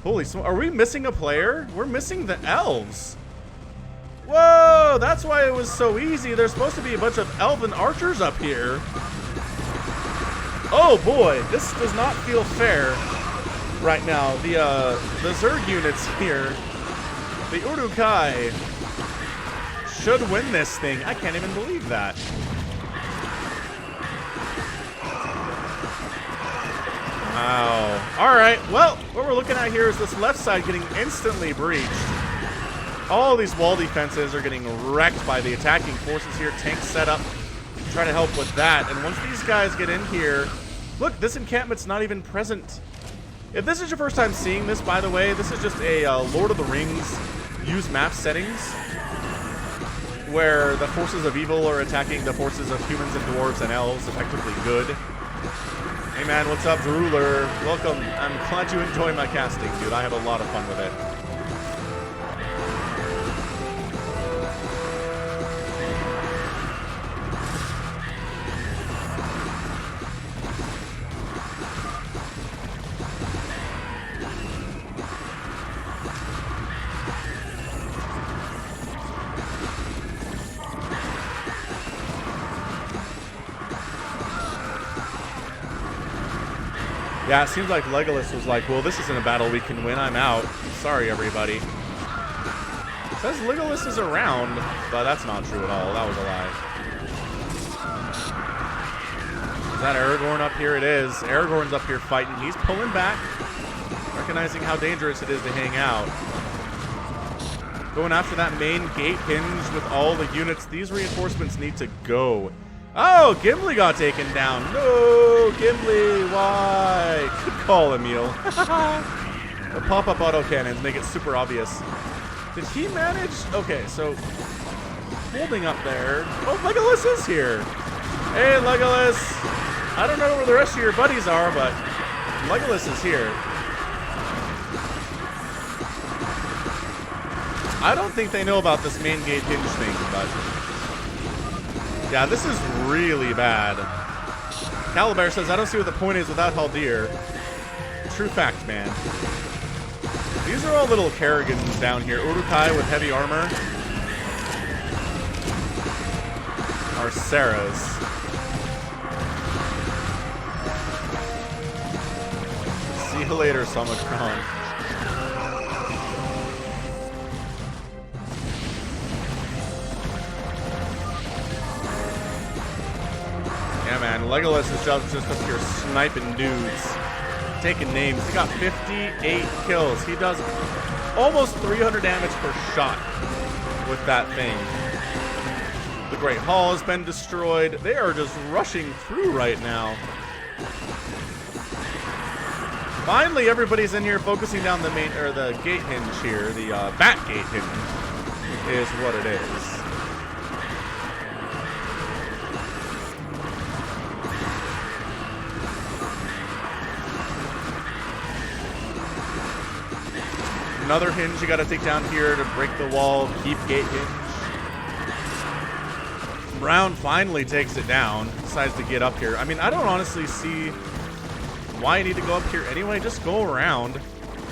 Holy smoke, are we missing a player? We're missing the elves. Whoa, that's why it was so easy. There's supposed to be a bunch of elven archers up here. Oh boy, this does not feel fair right now. The Zerg units here, the Urukai, should win this thing. I can't even believe that. Wow. All right, well, what we're looking at here is this left side getting instantly breached. All these wall defenses are getting wrecked by the attacking forces here. Tanks set up to try to help with that. And once these guys get in here, look, this encampment's not even present. If this is your first time seeing this, by the way, this is just a Lord of the Rings use map settings where the forces of evil are attacking the forces of humans and dwarves and elves, effectively good. Hey man, what's up, Ruler? Welcome. I'm glad you enjoy my casting, dude. I have a lot of fun with it. Yeah, it seems like Legolas was like, well, this isn't a battle we can win. I'm out. Sorry, everybody. It says Legolas is around, but that's not true at all. That was a lie. Is that Aragorn up here? It is. Aragorn's up here fighting. He's pulling back, recognizing how dangerous it is to hang out. Going after that main gate hinge with all the units. These reinforcements need to go. Oh, Gimli got taken down. No, Gimli, why? Good call, Emil. The pop-up autocannons make it super obvious. Did he manage? Okay, so holding up there. Oh, Legolas is here. Hey, Legolas. I don't know where the rest of your buddies are, but Legolas is here. I don't think they know about this main gate hinge thing, but yeah, this is really bad. Caliber says, I don't see what the point is without Haldir. True fact, man. These are all little Kerrigans down here. Urukai with heavy armor. Are Sarahs. See you later, Somicron. Yeah, man, Legolas is just up here sniping dudes, taking names. He got 58 kills. He does almost 300 damage per shot with that thing. The Great Hall has been destroyed. They are just rushing through right now. Finally, everybody's in here focusing down the main, or the gate hinge here. The bat gate hinge is what it is. another hinge you got to take down here to break the wall. Keep gate hinge. Brown finally takes it down. Decides to get up here. I mean, I don't honestly see why you need to go up here anyway. Just go around.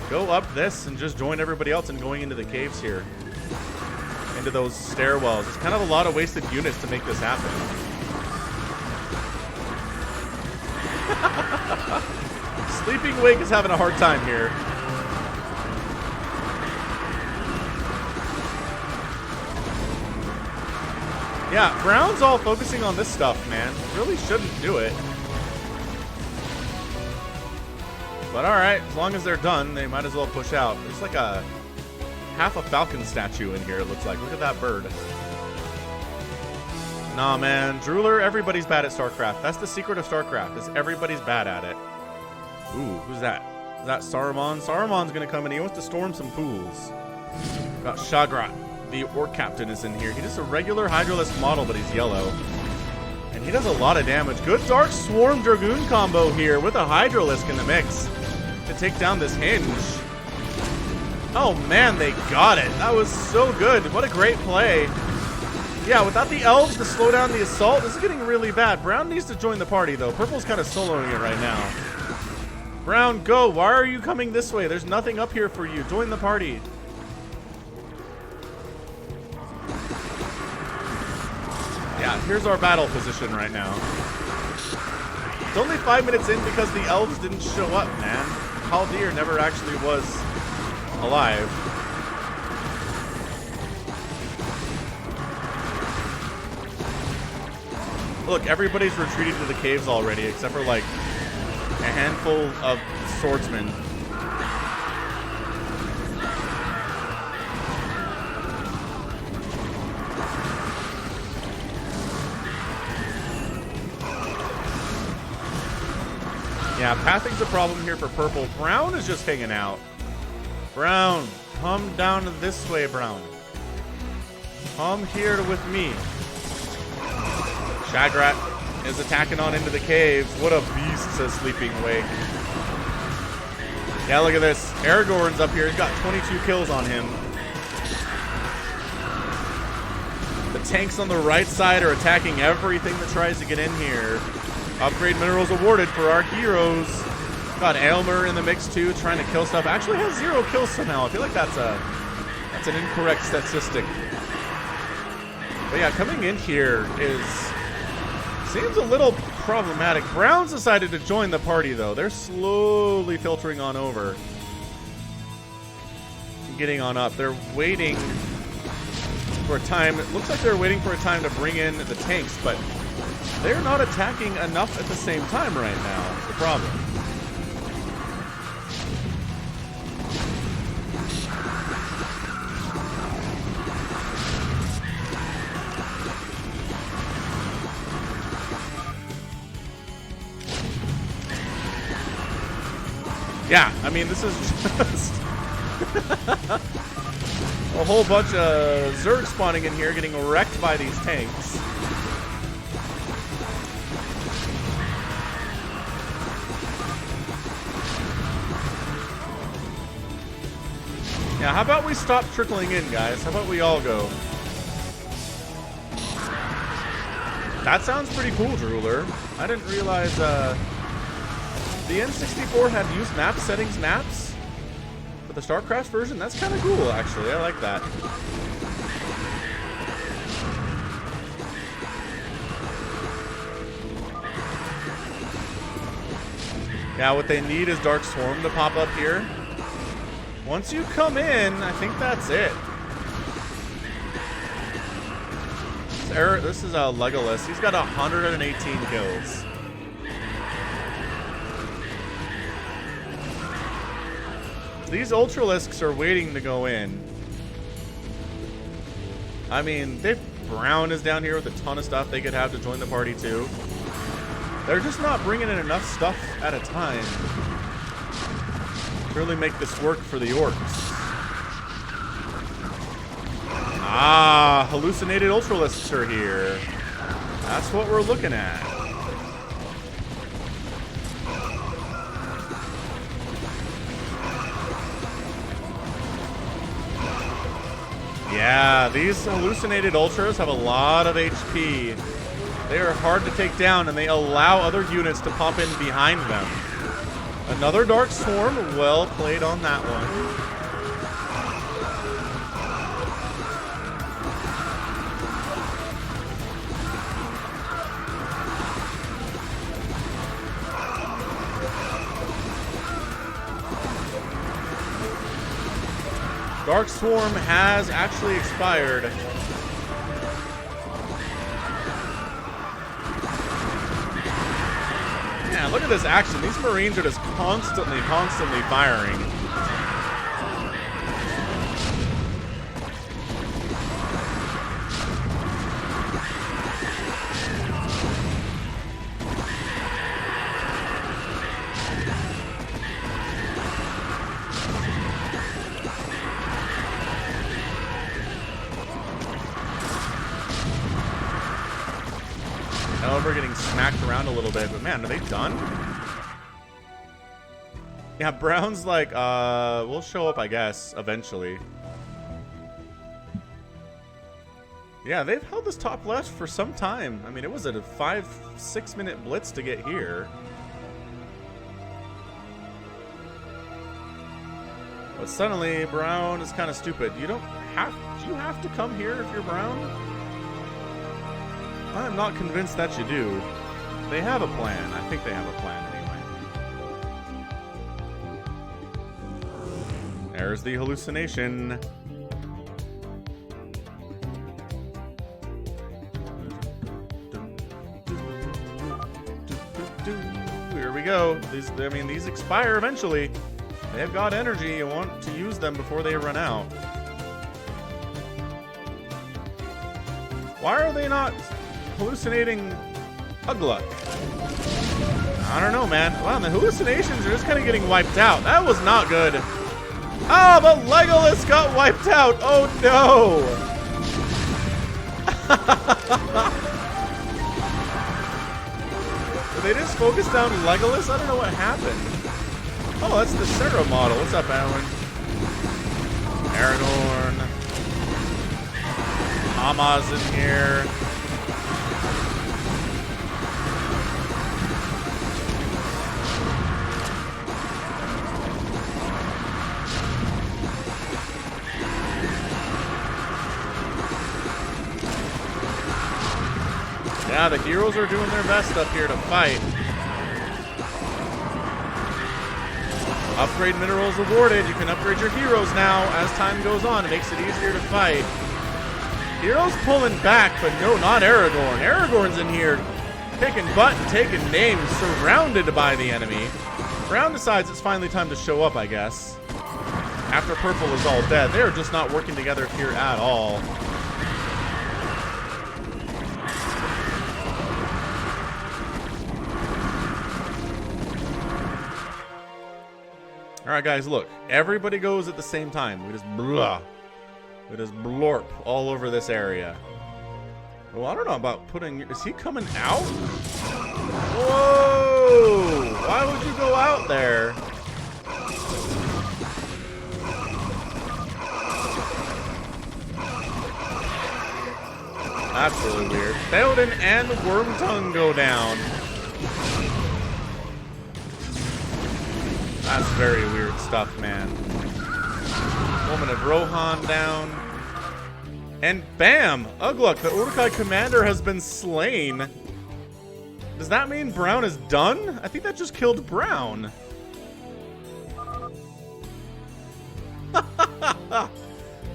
Go up this and just join everybody else and going into the caves here. Into those stairwells. It's kind of a lot of wasted units to make this happen. Sleeping Wake is having a hard time here. Yeah, Brown's all focusing on this stuff, man. Really shouldn't do it. But alright, as long as they're done, they might as well push out. There's like a half a Falcon statue in here, it looks like. Look at that bird. Nah, man. Drooler, everybody's bad at StarCraft. That's the secret of StarCraft, is everybody's bad at it. Ooh, who's that? Is that Saruman? Saruman's gonna come in. He wants to storm some pools. Got Shagrat. The Orc Captain is in here. He's just a regular Hydralisk model, but he's yellow. And he does a lot of damage. Good Dark Swarm Dragoon combo here with a Hydralisk in the mix to take down this hinge. Oh man, they got it. That was so good. What a great play. Yeah, without the elves to slow down the assault, this is getting really bad. Brown needs to join the party, though. Purple's kind of soloing it right now. Brown, go. Why are you coming this way? There's nothing up here for you. Join the party. Yeah, here's our battle position right now. It's only 5 minutes in because the elves didn't show up, man. Haldir never actually was alive. Look, everybody's retreating to the caves already, except for like a handful of swordsmen. Yeah, pathing's a problem here for purple. Brown is just hanging out. Brown, come down this way, Brown. Come here with me. Shagrat is attacking on into the caves. What a beast, says Sleeping Wake. Yeah, look at this. Aragorn's up here. He's got 22 kills on him. The tanks on the right side are attacking everything that tries to get in here. Upgrade minerals awarded for our heroes. Got Aylmer in the mix too, trying to kill stuff. Actually has 0 kills somehow. I feel like that's an incorrect statistic. But yeah, coming in here seems a little problematic. Brown's decided to join the party though. They're slowly filtering on over. Getting on up. They're waiting for a time. It looks like they're waiting for a time to bring in the tanks, but they're not attacking enough at the same time right now. That's the problem. Yeah, I mean, this is just a whole bunch of Zerg spawning in here, getting wrecked by these tanks. Yeah, how about we stop trickling in, guys? How about we all go? That sounds pretty cool, Drooler. I didn't realize the N64 had use map settings maps for the StarCraft version. That's kind of cool, actually. I like that. Yeah, what they need is Dark Swarm to pop up here. Once you come in, I think that's it. This is a Legolas. He's got 118 kills. These Ultralisks are waiting to go in. I mean, Brown is down here with a ton of stuff they could have to join the party too. They're just not bringing in enough stuff at a time to really make this work for the orcs. Ah, hallucinated Ultralisks are here. That's what we're looking at. Yeah, these hallucinated ultras have a lot of HP. They are hard to take down, and they allow other units to pop in behind them. Another Dark Swarm. Well played on that one. Dark Swarm has actually expired. Man, look at this action. These Marines are just constantly firing. We're getting smacked around a little bit, but man, are they done? Yeah, Brown's like, we'll show up, I guess, eventually. Yeah, they've held this top left for some time. I mean, it was a 5-6 minute blitz to get here. But suddenly, Brown is kind of stupid. Do you have to come here if you're Brown? I'm not convinced that you do. They have a plan. I think they have a plan anyway. There's the hallucination. Here we go. These expire eventually. They've got energy. You want to use them before they run out. Why are they not hallucinating Ugluk? I don't know, man. Wow, the hallucinations are just kind of getting wiped out. That was not good. Oh, but Legolas got wiped out. Oh, no. Did they just focus down Legolas? I don't know what happened. Oh, that's the Sarah model. What's up, Alan? Aragorn. Ama's in here. Yeah, the heroes are doing their best up here to fight. Upgrade minerals awarded. You can upgrade your heroes now as time goes on. It makes it easier to fight. Heroes pulling back, but no, not Aragorn. Aragorn's in here kicking butt and taking names, surrounded by the enemy. Brown decides it's finally time to show up, I guess. After Purple is all dead. They're just not working together here at all. Alright guys, look. Everybody goes at the same time. We just blah. We just blorp all over this area. Well, I don't know about putting... Is he coming out? Whoa! Why would you go out there? That's really weird. Theoden and Wormtongue go down. That's very weird stuff, man. Woman of Rohan down. And bam! Ugluk, the Uruk-hai commander, has been slain. Does that mean Brown is done? I think that just killed Brown.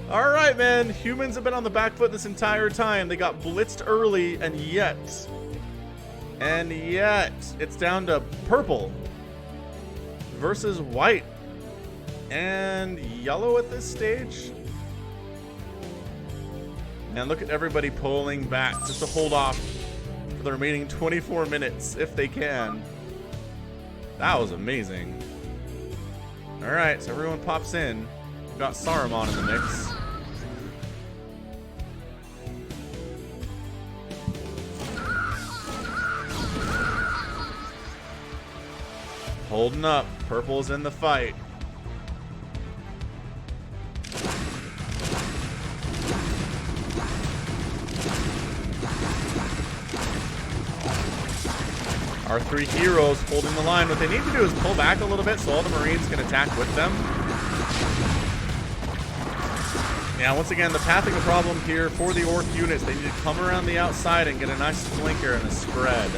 Alright, man. Humans have been on the back foot this entire time. They got blitzed early, and yet, it's down to Purple versus White and Yellow at this stage. And look at everybody pulling back just to hold off for the remaining 24 minutes if they can. That was amazing. Alright, so everyone pops in. We've got Saruman in the mix. Holding up. Purple's in the fight. Our three heroes holding the line. What they need to do is pull back a little bit so all the Marines can attack with them. Yeah, once again, the pathing problem here for the Orc units. They need to come around the outside and get a nice flanker and a spread.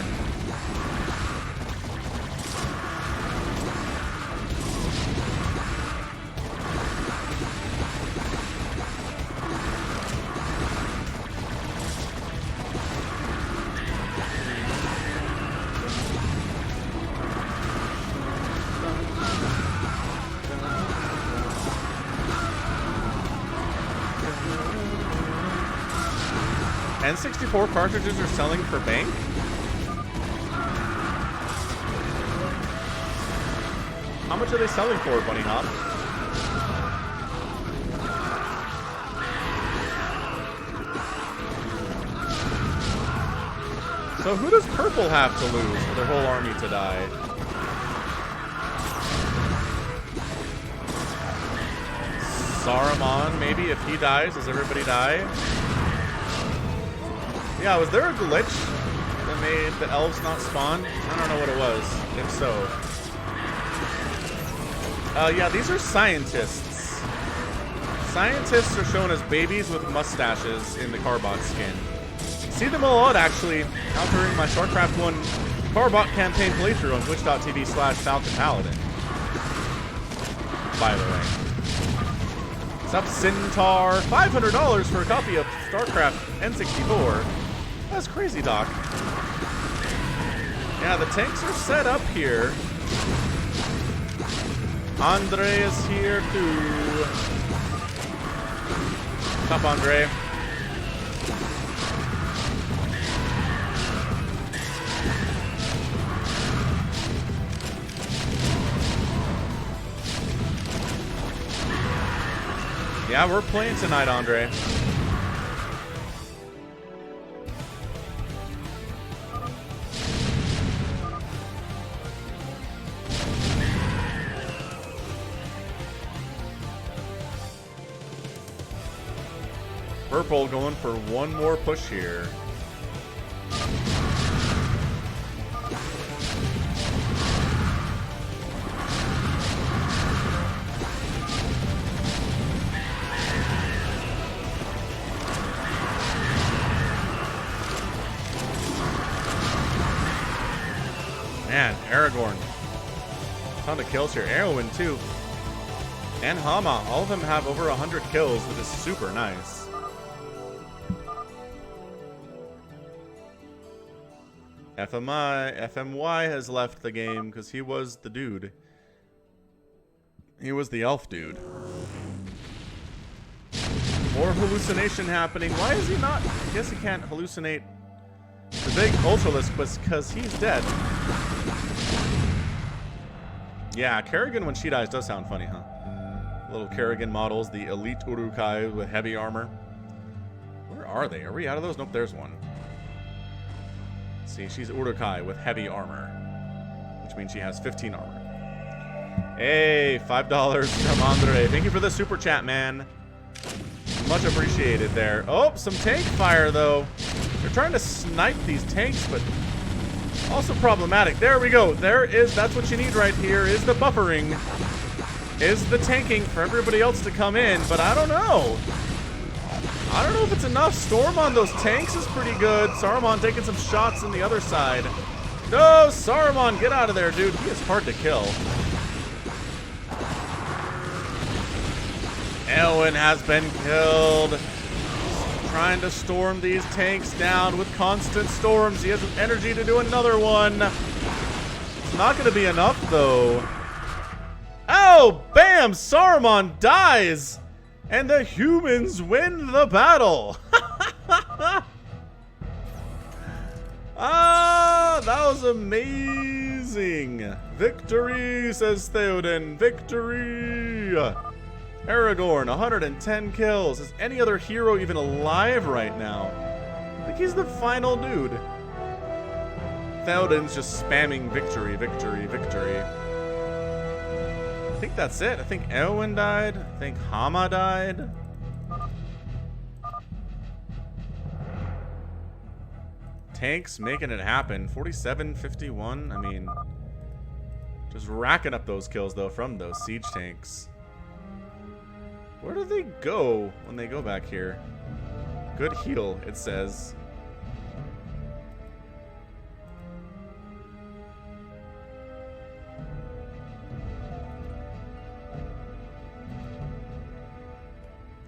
N64 cartridges are selling for bank? How much are they selling for, Bunny Hop? So who does purple have to lose for their whole army to die? Saruman, maybe, if he dies, does everybody die? Yeah, was there a glitch that made the elves not spawn? I don't know what it was, if so. Yeah, these are scientists. Scientists are shown as babies with mustaches in the CARBOT skin. See them a lot, actually, out during my StarCraft 1 CARBOT campaign playthrough on twitch.tv/FalconPaladin. By the way. Sup, Centaur, $500 for a copy of StarCraft N64. That's crazy, Doc. Yeah, the tanks are set up here. Andre is here too. What's up, Andre? Yeah, we're playing tonight, Andre. Purple going for one more push here. Man, Aragorn. Ton of kills here. Eowyn too. And Hama. All of them have over 100 kills, which is super nice. FMY has left the game because he was the dude. He was the elf dude. More hallucination happening. Why is he not? I guess he can't hallucinate the big Ultralisk because he's dead. Yeah, Kerrigan when she dies does sound funny, huh? Little Kerrigan models, the elite Uruk-hai with heavy armor. Where are they? Are we out of those? Nope, there's one. See, she's Uruk-hai with heavy armor, which means she has 15 armor. Hey, $5 from Andre. Thank you for the super chat, man. Much appreciated there. Oh, some tank fire, though. They're trying to snipe these tanks, but also problematic. There we go. That's what you need right here, is the buffering. Is the tanking for everybody else to come in, but I don't know. I don't know if it's enough. Storm on those tanks is pretty good. Saruman taking some shots on the other side. No, Saruman, get out of there, dude. He is hard to kill. Eowyn has been killed. Trying to storm these tanks down with constant storms. He has energy to do another one. It's not going to be enough, though. Oh, bam! Saruman dies! And the humans win the battle. Ah, that was amazing. Victory, says Theoden. Victory. Aragorn, 110 kills. Is any other hero even alive right now? I think he's the final dude. Theoden's just spamming victory, victory, victory. I think that's it. I think Eowyn died. I think Hama died. tanks making it happen. 47, 51. I mean, just racking up those kills, though, from those siege tanks. Where do they go when they go back here? Good heal, it says.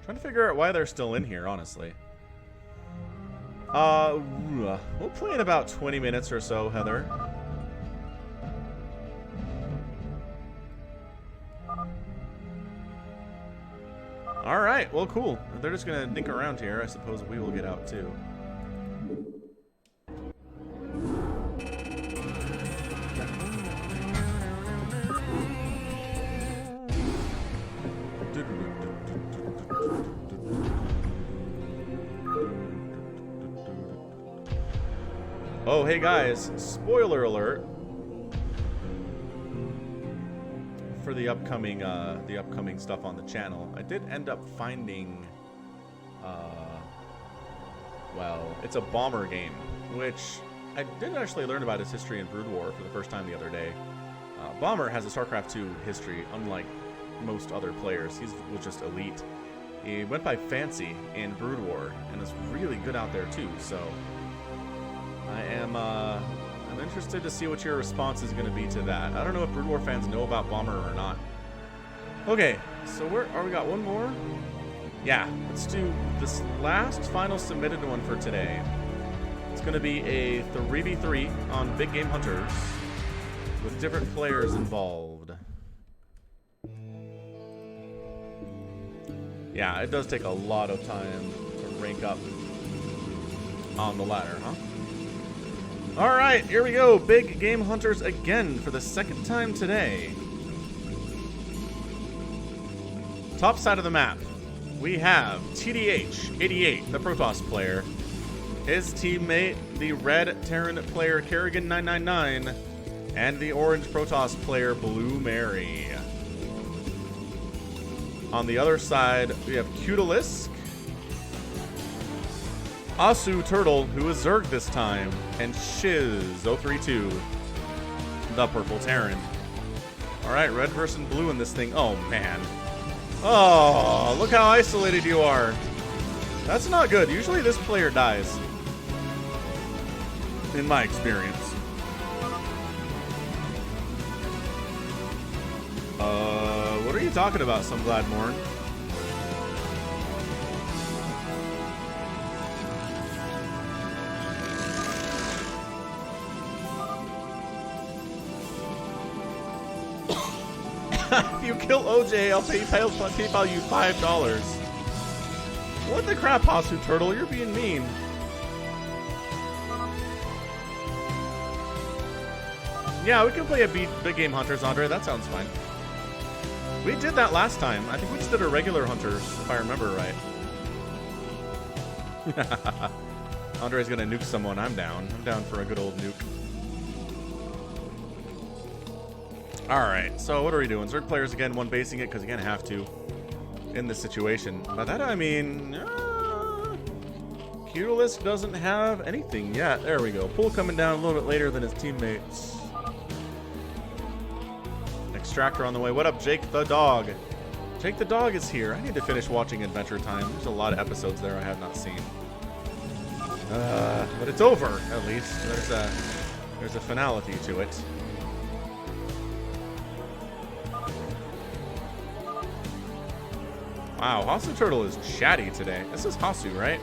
Trying to figure out why they're still in here, honestly. We'll play in about 20 minutes or so, Heather. Alright, well, cool. If they're just gonna dink around here, I suppose we will get out too. Oh, hey guys, spoiler alert for the upcoming stuff on the channel. I did end up finding, well, it's a bomber game, which I did actually learn about its history in Brood War for the first time the other day. Bomber has a StarCraft 2 history, unlike most other players. He was just elite. He went by Fancy in Brood War, and is really good out there too, so I'm interested to see what your response is going to be to that. I don't know if Brood War fans know about Bomber or not. Okay, so we got one more? Yeah, let's do this last final submitted one for today. It's going to be a 3v3 on Big Game Hunters with different players involved. Yeah, it does take a lot of time to rank up on the ladder, huh? Alright, here we go. Big Game Hunters again for the second time today. Top side of the map, we have TDH88, the Protoss player. His teammate, the red Terran player Kerrigan999, and the orange Protoss player Blue Mary. On the other side, we have Cutalisk, Asu Turtle, who is Zerg this time, and Shiz032, the purple Terran. Alright, red versus blue in this thing. Oh, man. Oh, look how isolated you are. That's not good. Usually this player dies, in my experience. What are you talking about, Sunbladmorn? If you kill OJ, I'll PayPal you $5. What the crap, Hasu Turtle? You're being mean. Yeah, we can play a Big Game Hunters, Andre. That sounds fine. We did that last time. I think we just did a regular Hunters, if I remember right. Andre's gonna nuke someone. I'm down. I'm down for a good old nuke. Alright, so what are we doing? Zerg players again, one basing it, because you're gonna have to in this situation. By that I mean, Cutalisk doesn't have anything yet. There we go. Pool coming down a little bit later than his teammates. Extractor on the way. What up, Jake the dog? Jake the dog is here. I need to finish watching Adventure Time. There's a lot of episodes there I have not seen. But it's over, at least. There's a finality to it. Wow, Hasu Turtle is chatty today. This is Hasu, right?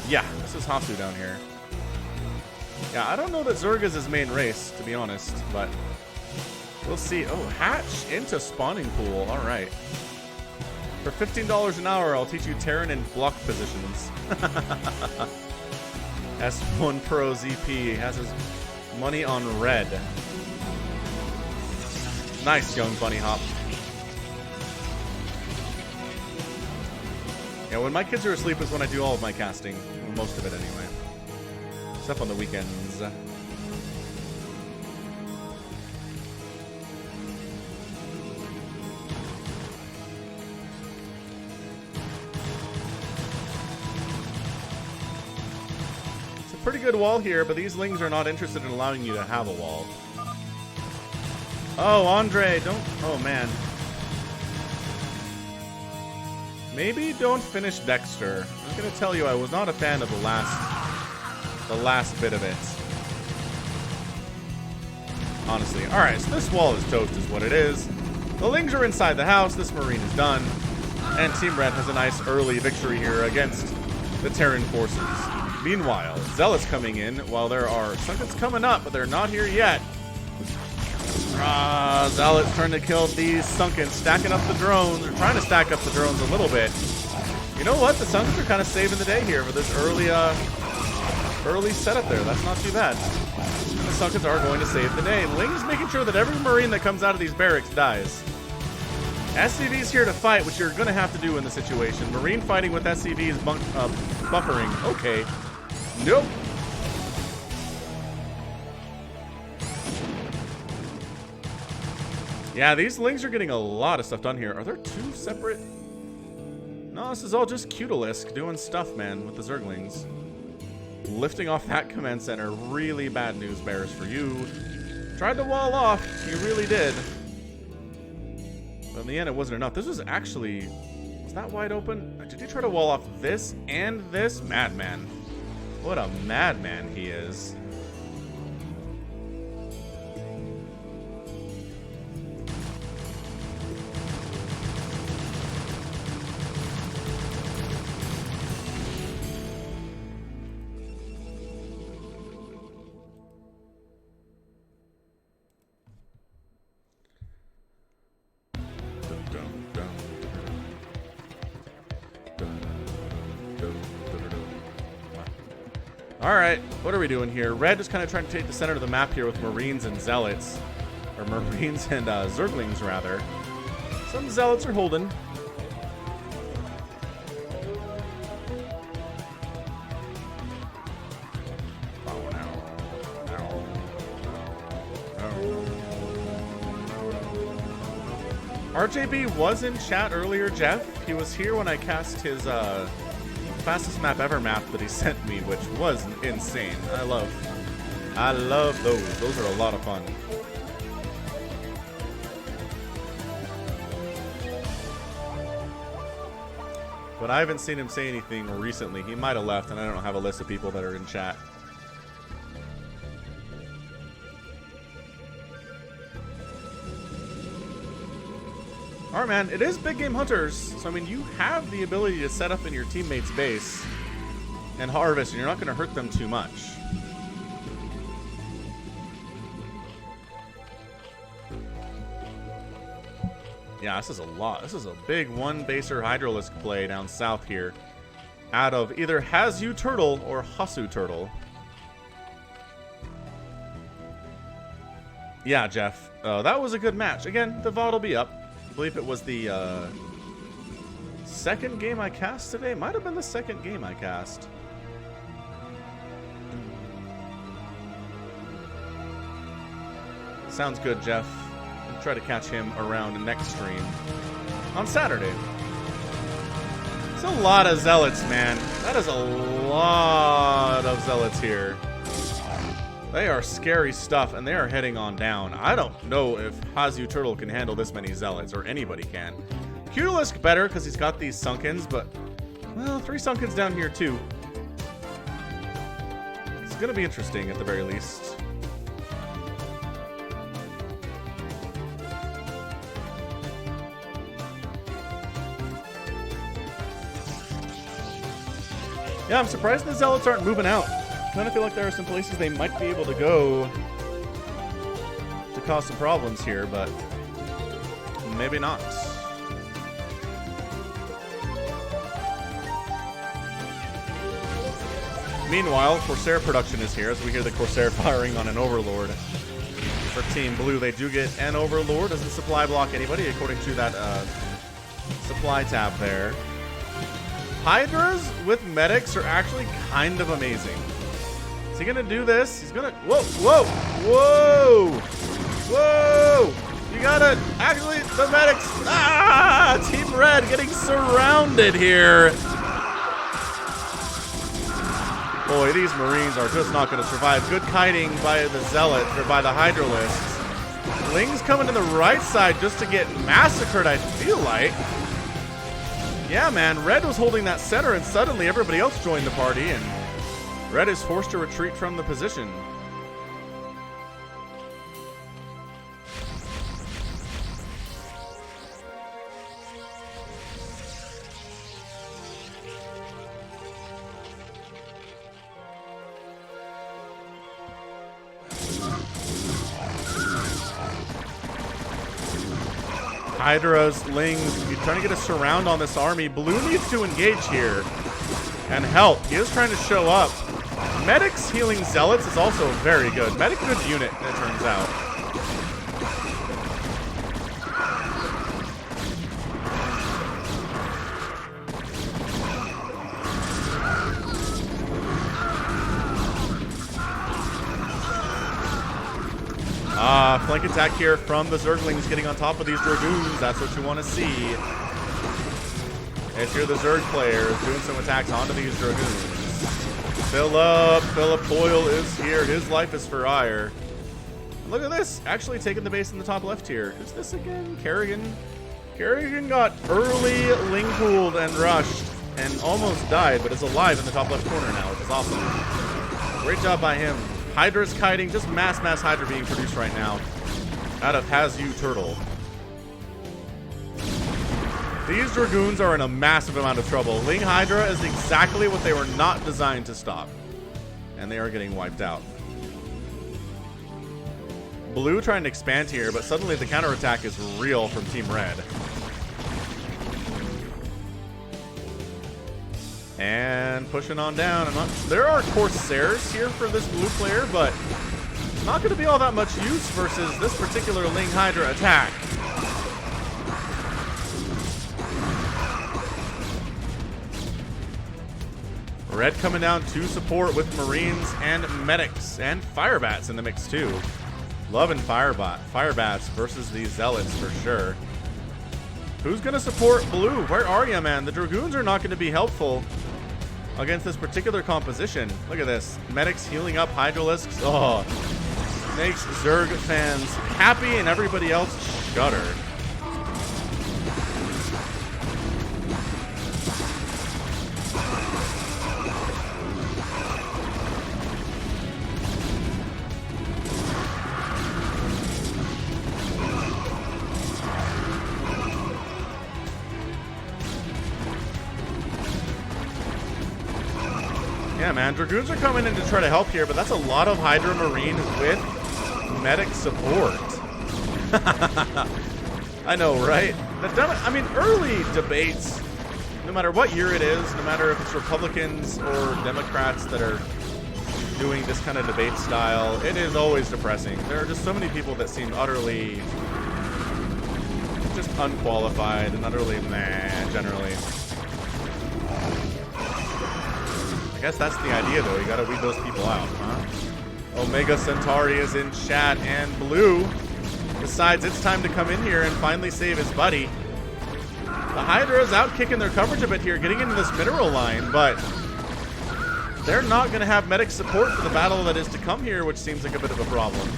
Yeah, this is Hasu down here. Yeah, I don't know that Zerg is his main race, to be honest, but we'll see. Oh, hatch into spawning pool. All right. For $15 an hour, I'll teach you Terran and block positions. S1 Pro ZP has his money on red. Nice, young bunny hop. Yeah, when my kids are asleep is when I do all of my casting. Most of it, anyway. Except on the weekends. Pretty good wall here, but these lings are not interested in allowing you to have a wall. Oh, Andre, don't... Oh, man. Maybe don't finish Dexter. I'm going to tell you I was not a fan of the last bit of it. Honestly. Alright, so this wall is toast is what it is. The lings are inside the house. This Marine is done. And Team Red has a nice early victory here against the Terran forces. Meanwhile, Zealots coming in while there are Sunkets coming up, but they're not here yet. Zealots trying to kill these Sunkets, stacking up the drones. They're trying to stack up the drones a little bit. You know what? The Sunkets are kind of saving the day here for this early setup there. That's not too bad. And the Sunkets are going to save the day. Ling's making sure that every Marine that comes out of these barracks dies. SCV's here to fight, which you're going to have to do in the situation. Marine fighting with SCV is buffering. Okay. Nope. Yeah, these lings are getting a lot of stuff done here. Are there two separate? No, this is all just Cutalisk doing stuff, man, with the Zerglings. Lifting off that command center. Really bad news bears for you. Tried to wall off. You really did. But in the end, it wasn't enough. This was actually... Was that wide open? Did he try to wall off this and this? Madman. What a madman he is. Alright, what are we doing here? Red is kind of trying to take the center of the map here with Marines and Zealots. Or Marines and Zerglings, rather. Some Zealots are holding. RJB was in chat earlier, Jeff. He was here when I cast his fastest map ever map that he sent me, which was insane. I love those. Those are a lot of fun. But I haven't seen him say anything recently. He might have left, and I don't have a list of people that are in chat. Alright, man, it is Big Game Hunters, so I mean, you have the ability to set up in your teammate's base and harvest, and you're not going to hurt them too much. Yeah, this is a lot. This is a big one-baser Hydralisk play down south here out of either Hasu Turtle or Hasu Turtle. Yeah, Jeff, that was a good match. Again, the VOD will be up. I believe it was the second game I cast today. Might have been the second game I cast. Sounds good, Jeff. I'll try to catch him around next stream on Saturday. It's a lot of Zealots, man. That is a lot of Zealots here. They are scary stuff, and they are heading on down. I don't know if Hasu Turtle can handle this many Zealots, or anybody can. Cutalisk better, because he's got these Sunkens, but, well, 3 Sunkens down here, too. It's going to be interesting, at the very least. Yeah, I'm surprised the Zealots aren't moving out. I kind of feel like there are some places they might be able to go to cause some problems here, but maybe not. Meanwhile, Corsair production is here as we hear the Corsair firing on an Overlord. For Team Blue, they do get an Overlord. Doesn't supply block anybody according to that supply tab there. Hydras with medics are actually kind of amazing. Is he gonna do this? He's gonna... Whoa, whoa, whoa, whoa! You gotta... Actually, the medics... Ah! Team Red getting surrounded here. Boy, these Marines are just not going to survive. Good kiting by the Zealot, or by the Hydralisks. Ling's coming to the right side just to get massacred, I feel like. Yeah, man, Red was holding that center, and suddenly everybody else joined the party, and Red is forced to retreat from the position. Hydra's, Lings, you're trying to get a surround on this army. Blue needs to engage here and help. He is trying to show up. Medic's healing Zealots is also very good. Medic, good unit, it turns out. Flank attack here from the Zerglings getting on top of these Dragoons. That's what you want to see. It's here the Zerg players doing some attacks onto these Dragoons. Philip Boyle is here. His life is for ire. Look at this. Actually taking the base in the top left here. Is this again? Kerrigan? Kerrigan got early Ling-pooled and rushed and almost died, but is alive in the top left corner now, which is awesome. Great job by him. Hydra's kiting, just mass Hydra being produced right now out of Hazu Turtle. These Dragoons are in a massive amount of trouble. Ling Hydra is exactly what they were not designed to stop, and they are getting wiped out. Blue trying to expand here, but suddenly the counterattack is real from Team Red. And pushing on down. There are Corsairs here for this blue player, but not going to be all that much use versus this particular Ling Hydra attack. Red coming down to support with Marines and Medics and Firebats in the mix too. Loving Firebats versus these Zealots for sure. Who's going to support Blue? Where are you, man? The Dragoons are not going to be helpful against this particular composition. Look at this. Medics healing up Hydralisks. Oh, makes Zerg fans happy and everybody else shudder. Yeah, man, Dragoons are coming in to try to help here, but that's a lot of Hydra Marine with medic support. I know, right? I mean, early debates, no matter what year it is, no matter if it's Republicans or Democrats that are doing this kind of debate style, it is always depressing. There are just so many people that seem utterly just unqualified and utterly meh, generally. I guess that's the idea, though. You gotta weed those people out, huh? Omega Centauri is in chat, and Blue decides it's time to come in here and finally save his buddy. The Hydra is out kicking their coverage a bit here, getting into this mineral line, but they're not going to have medic support for the battle that is to come here, which seems like a bit of a problem.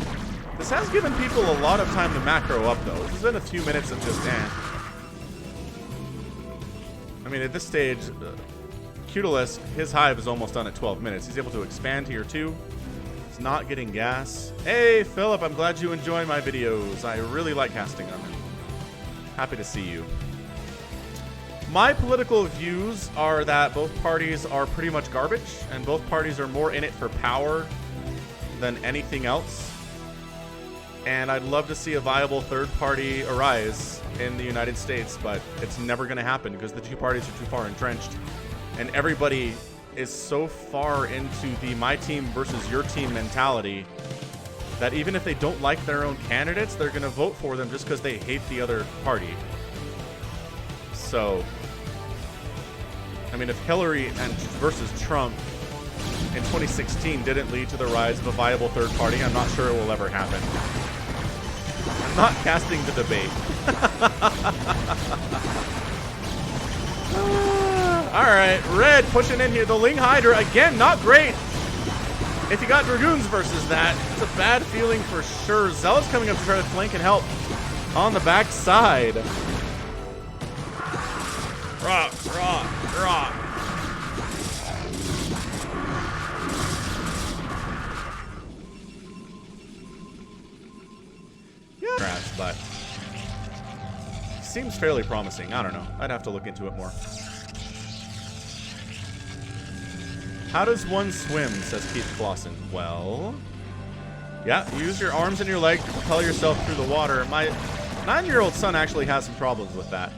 This has given people a lot of time to macro up, though. This has been a few minutes of just, I mean, at this stage, Cutalisk, his hive is almost done at 12 minutes. He's able to expand here, too. He's not getting gas. Hey, Philip, I'm glad you enjoy my videos. I really like casting them. Happy to see you. My political views are that both parties are pretty much garbage, and both parties are more in it for power than anything else. And I'd love to see a viable third party arise in the United States, but it's never going to happen because the two parties are too far entrenched. And everybody is so far into the my team versus your team mentality that even if they don't like their own candidates, they're going to vote for them just because they hate the other party. So, I mean, if Hillary versus Trump in 2016 didn't lead to the rise of a viable third party, I'm not sure it will ever happen. I'm not casting the debate. All right, Red pushing in here. The Ling Hydra, again, not great. if you got Dragoons versus that, it's a bad feeling for sure. Zealot's coming up to try to flank and help on the back side. Rock. Yeah, but seems fairly promising. I don't know. I'd have to look into it more. How does one swim, says Keith Clausen. Well, yeah, use your arms and your legs to propel yourself through the water. My 9-year-old son actually has some problems with that.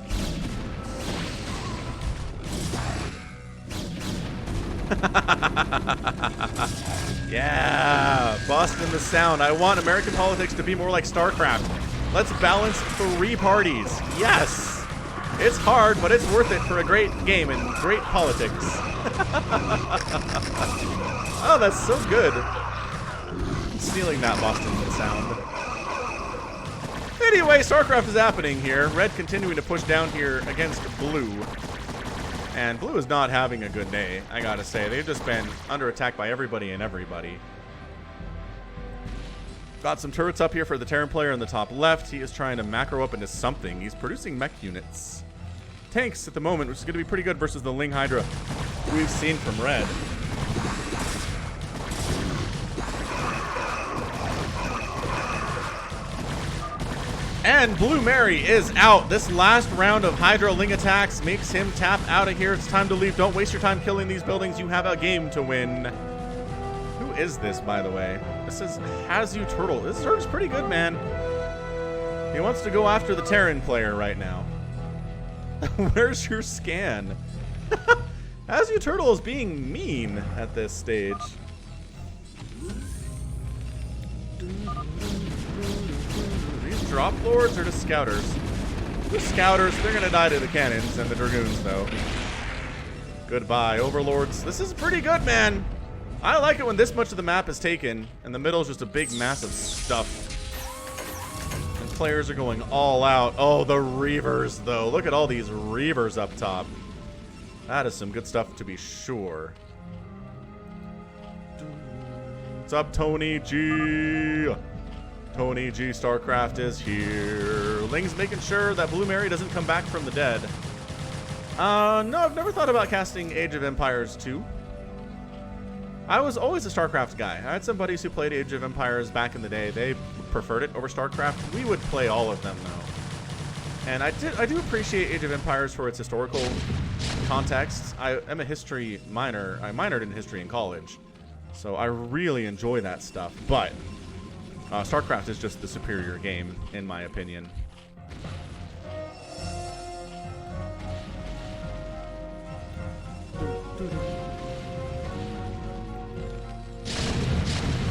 Yeah, Boston the sound. I want American politics to be more like StarCraft. Let's balance 3 parties. Yes! It's hard, but it's worth it for a great game and great politics. Oh, that's so good. I'm stealing that Boston sound. Anyway, StarCraft is happening here. Red continuing to push down here against Blue. And Blue is not having a good day, I gotta say. They've just been under attack by everybody and everybody. Got some turrets up here for the Terran player in the top left. He is trying to macro up into something. He's producing mech units. Tanks at the moment, which is going to be pretty good versus the Ling Hydra we've seen from Red. And Blue Mary is out. This last round of Hydra Ling attacks makes him tap out of here. It's time to leave. Don't waste your time killing these buildings. You have a game to win. Who is this, by the way? This is Hazu Turtle. This Zerg's pretty good, man. He wants to go after the Terran player right now. Where's your scan? Hazu Turtle is being mean at this stage. These drop lords or just scouters? The scouters, they're gonna die to the cannons and the dragoons, though. Goodbye, overlords. This is pretty good, man. I like it when this much of the map is taken and the middle is just a big mass of stuff. And players are going all out. Oh, the Reavers, though. Look at all these Reavers up top. That is some good stuff to be sure. What's up, Tony G? Tony G, StarCraft is here. Ling's making sure that Blue Mary doesn't come back from the dead. No, I've never thought about casting Age of Empires 2. I was always a StarCraft guy. I had some buddies who played Age of Empires back in the day. They preferred it over StarCraft. We would play all of them, though. And I do appreciate Age of Empires for its historical context. I am a history minor. I minored in history in college. So I really enjoy that stuff. But StarCraft is just the superior game, in my opinion.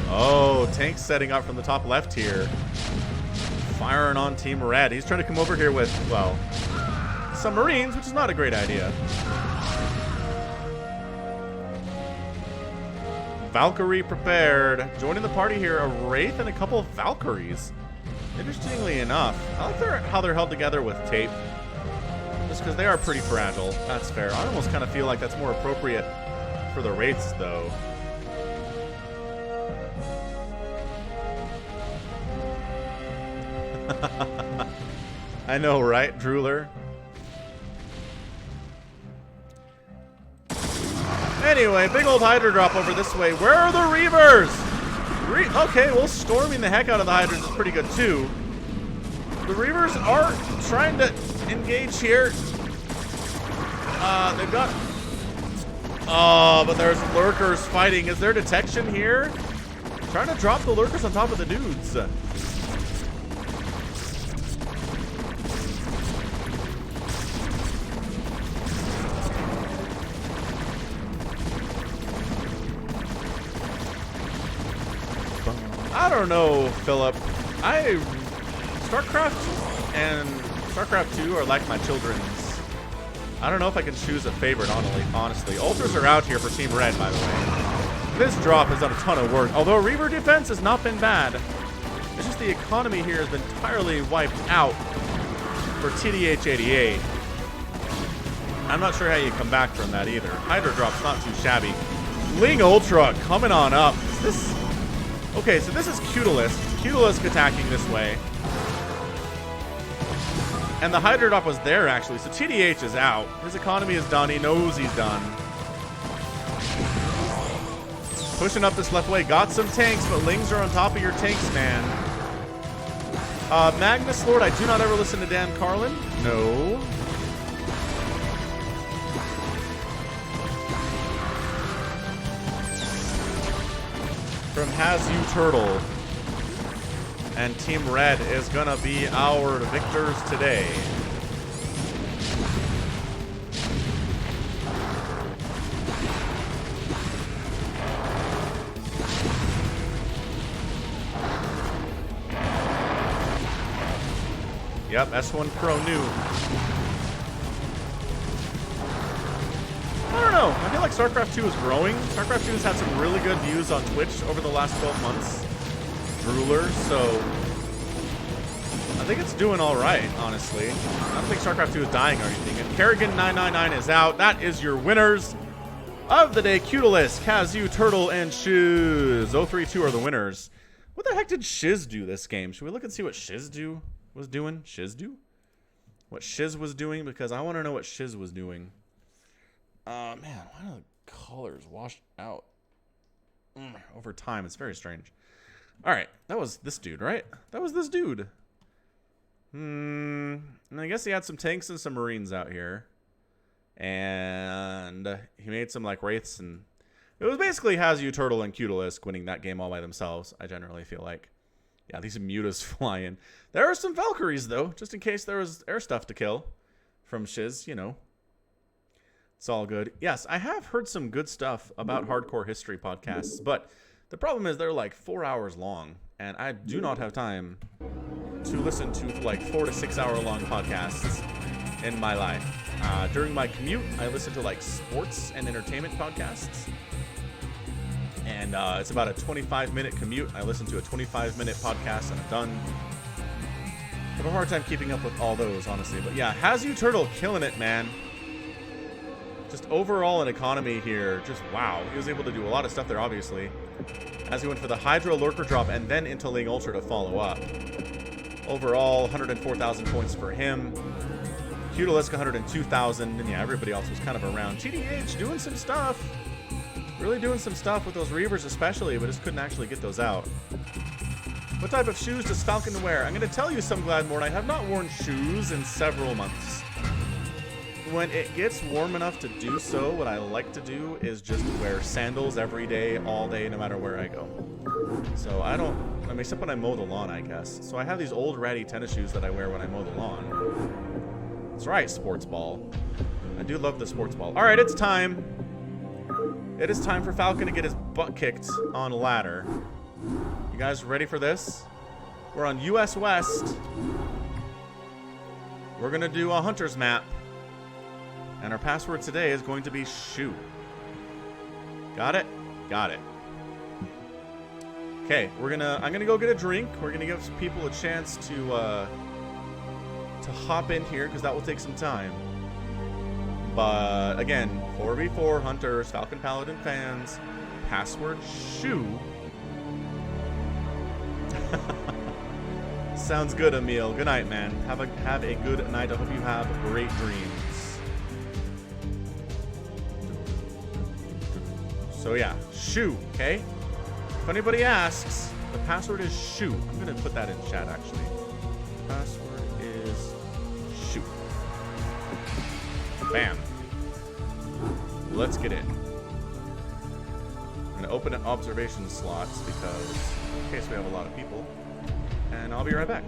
Oh, Tank's setting up from the top left here. Firing on Team Red. He's trying to come over here with, well, some Marines, which is not a great idea. Valkyrie prepared. Joining the party here, a Wraith and a couple of Valkyries. Interestingly enough, I like how they're held together with tape. Just because they are pretty fragile. That's fair. I almost kind of feel like that's more appropriate for the Wraiths, though. I know, right, Drooler? Anyway, big old Hydra drop over this way. Where are the Reavers? Okay, well, storming the heck out of the Hydras is pretty good, too. The Reavers are trying to engage here. They've got... Oh, but there's lurkers fighting. Is there detection here? Trying to drop the lurkers on top of the dudes. I don't know, Philip. StarCraft and StarCraft 2 are like my children's. I don't know if I can choose a favorite, honestly. Ultras are out here for Team Red, by the way. This drop has done a ton of work, although Reaver defense has not been bad. It's just the economy here has been entirely wiped out for TDH-88. I'm not sure how you come back from that either. Hydra drop's not too shabby. Ling Ultra coming on up. Is this... Okay, so this is Cutalisk. Cutalisk attacking this way. And the Hydra Drop was there, actually. So TDH is out. His economy is done. He knows he's done. Pushing up this left way. Got some tanks, but Lings are on top of your tanks, man. Magnus Lord, I do not ever listen to Dan Carlin. No. From Has You Turtle. And Team Red is gonna be our victors today. Yep, S1 Pro new. I don't know. I feel like StarCraft 2 is growing. StarCraft 2 has had some really good views on Twitch over the last 12 months. Drooler, so I think it's doing all right, honestly. I don't think StarCraft 2 is dying or anything. And Kerrigan999 is out. That is your winners of the day. Cutalisk, Kazu, Turtle, and Shiz. 032 are the winners. What the heck did Shiz do this game? Should we look and see what Shiz was doing? Shiz do? What Shiz was doing? Because I want to know what Shiz was doing. Man, why are the colors washed out over time? It's very strange. All right, that was this dude, right? That was this dude. And I guess he had some tanks and some marines out here. And he made some, like, wraiths. And it was basically Hazu, Turtle, and Cutalisk winning that game all by themselves, I generally feel like. Yeah, these mutas flying. There are some Valkyries, though, just in case there was air stuff to kill from Shiz, you know. It's all good. Yes, I have heard some good stuff about hardcore history podcasts, but the problem is they're like 4 hours long, and I do not have time to listen to like 4 to 6 hour long podcasts in my life. During my commute, I listen to like sports and entertainment podcasts, and it's about a 25-minute commute. I listen to a 25-minute podcast, and I'm done. I have a hard time keeping up with all those, honestly. But yeah, Hazu Turtle killing it, man. Just overall an economy here, just wow. He was able to do a lot of stuff there, obviously. As he went for the Hydra Lurker drop and then into Ling Ultra to follow up. Overall, 104,000 points for him. Cutalisk, 102,000. And yeah, everybody else was kind of around. TDH doing some stuff. Really doing some stuff with those Reavers especially, but just couldn't actually get those out. What type of shoes does Falcon wear? I'm going to tell you some, Gladmore. I have not worn shoes in several months. When it gets warm enough to do so, what I like to do is just wear sandals every day, all day, no matter where I go. So I mean, except when I mow the lawn, I guess. So I have these old ratty tennis shoes that I wear when I mow the lawn. That's right, sports ball. I do love the sports ball. All right, it's time. It is time for Falcon to get his butt kicked on ladder. You guys ready for this? We're on US West. We're going to do a hunter's map. And our password today is going to be shoot. Got it? Got it. Okay, I'm gonna go get a drink. We're gonna give people a chance to hop in here because that will take some time. But again, 4v4 hunters, Falcon Paladin fans, password shoe. Sounds good, Emil. Good night, man. Have a good night. I hope you have great dreams. So yeah, shoe, okay? If anybody asks, the password is shoe. I'm gonna put that in chat, actually. Password is shoe. Bam. Let's get in. I'm gonna open an observation slots because in case we have a lot of people. And I'll be right back.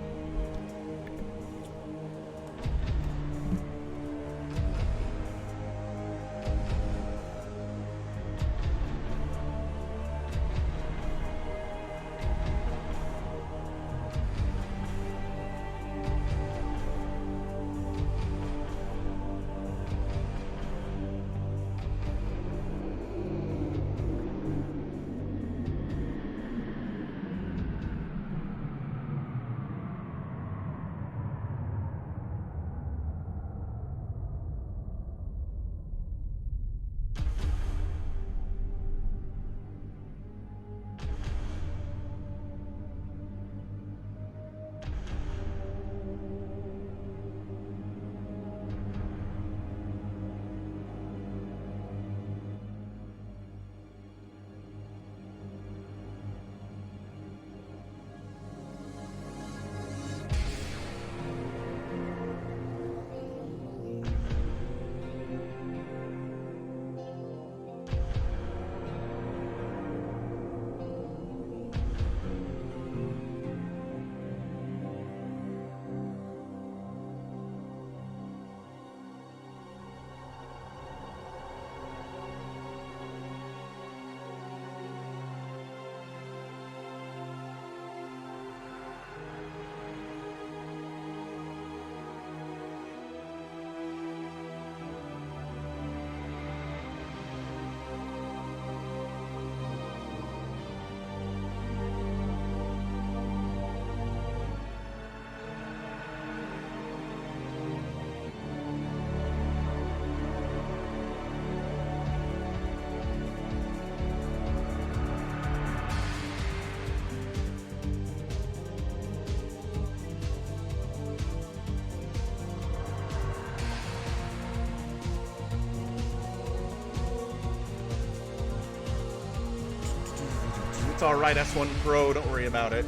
It's alright, S1 Pro, don't worry about it.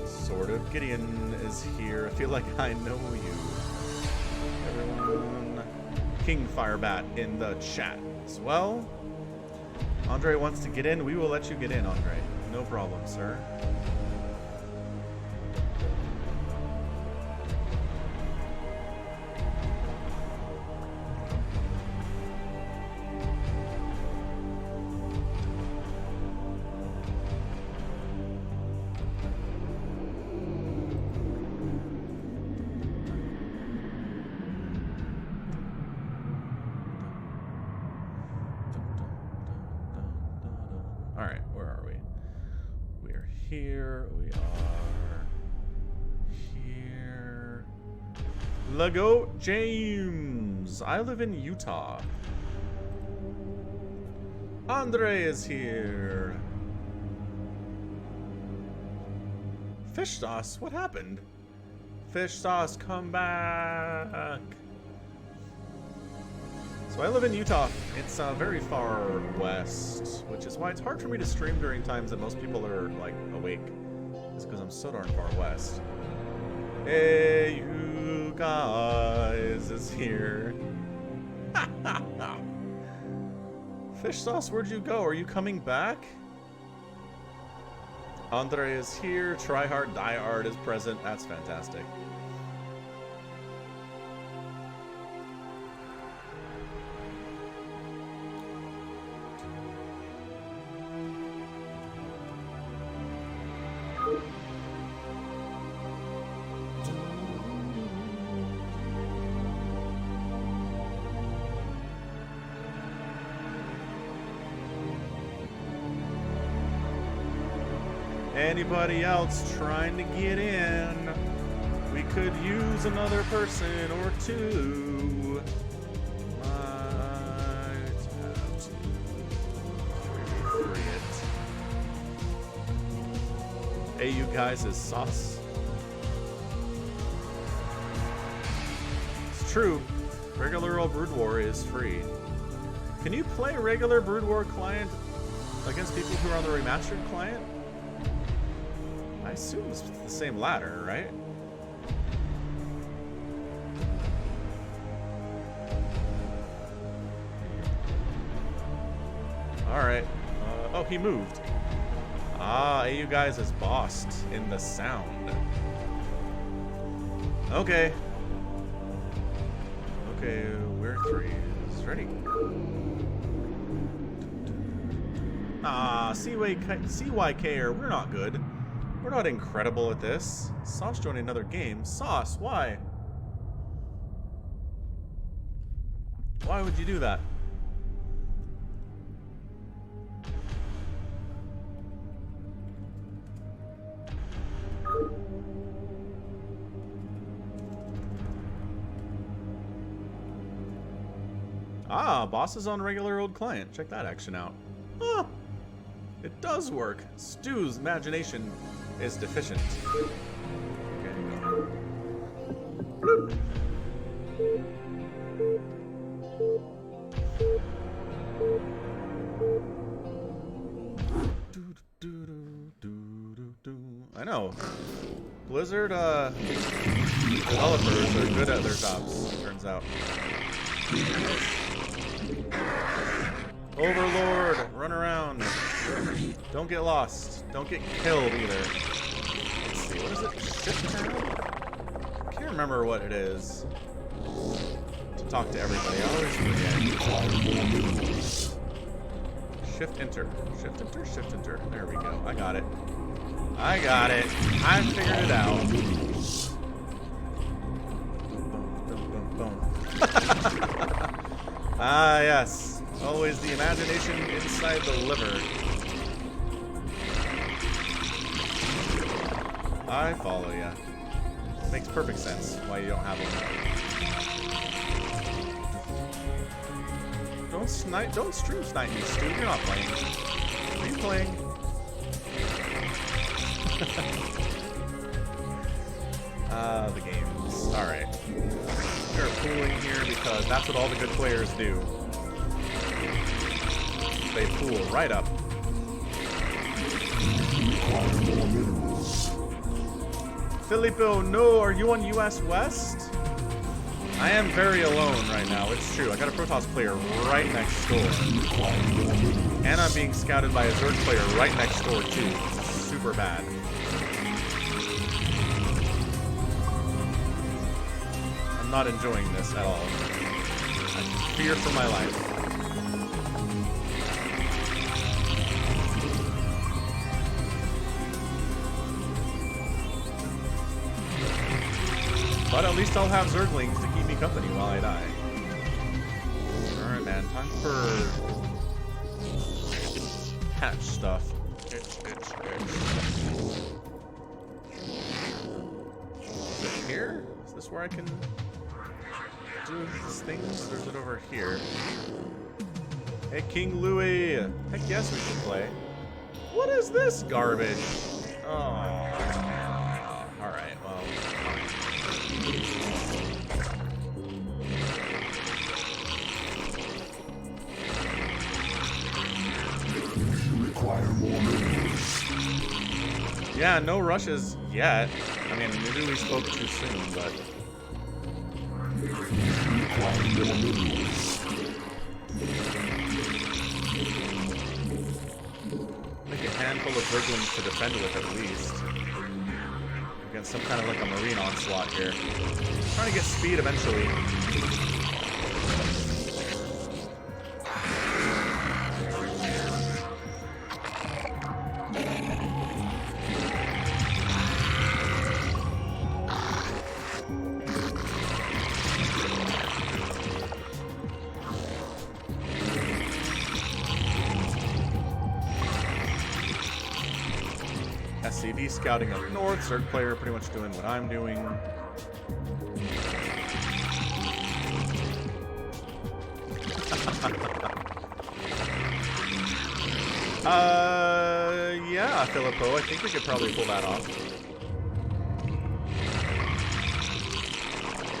Sort of. Gideon is here. I feel like I know you. Everyone. King Firebat in the chat as well. Andre wants to get in. We will let you get in, Andre. No problem, sir. Here we are. Here. Lego James. I live in Utah. Andre is here. Fish sauce. What happened? Fish sauce, come back. So I live in Utah. It's very far west, which is why it's hard for me to stream during times that most people are like awake. It's because I'm so darn far west. Hey, you guys is here. Fish sauce, where'd you go? Are you coming back? Andre is here. Try hard, die hard is present. That's fantastic. Anybody else trying to get in? We could use another person or two. Might have to free it. Hey, you guys, is sauce? It's true. Regular old Brood War is free. Can you play regular Brood War client against people who are on the remastered client? I assume it's the same ladder, right? Alright. Oh, he moved. Ah, you guys is bossed in the sound. Okay. Okay, we're three is ready. Ah, CYKer, we're not good. We're not incredible at this. Sauce joined another game. Sauce, why? Why would you do that? Ah, boss is on regular old client. Check that action out. Huh. It does work. Stu's imagination is deficient. Okay, go. Bloop. I know. Blizzard developers are good at their jobs, it turns out. Overlord, run around. Don't get lost. Don't get killed either. Let's see, what is it? Shift turn? I can't remember what it is. To talk to everybody. I always forget. Shift enter. Shift enter? Shift enter. There we go. I got it. I got it. I figured it out. Ah, yes. Always the imagination inside the liver. I follow ya. Makes perfect sense why you don't have one. Don't stream snipe me, Stu. You're not playing. Are you playing? The games. Alright. We're pooling here because that's what all the good players do. They pool right up. Filippo, no, are you on US West? I am very alone right now, it's true. I got a Protoss player right next door. And I'm being scouted by a Zerg player right next door too. It's super bad. I'm not enjoying this at all. I fear for my life. But at least I'll have Zerglings to keep me company while I die. Alright, man. Time for hatch stuff. Is it here? Is this where I can do these things? Or is it over here? Hey, King Louis! Heck yes, we should play. What is this garbage? Oh. Alright, well. Require more minerals. Yeah, no rushes yet. I mean, maybe we spoke too soon, but... Require more minerals. Make a handful of Zerglings to defend with at least. Against some kind of like a marine onslaught here. Trying to get speed eventually. SCV scouting up north, Zerg player pretty much doing what I'm doing. Yeah, Filippo, I think we could probably pull that off.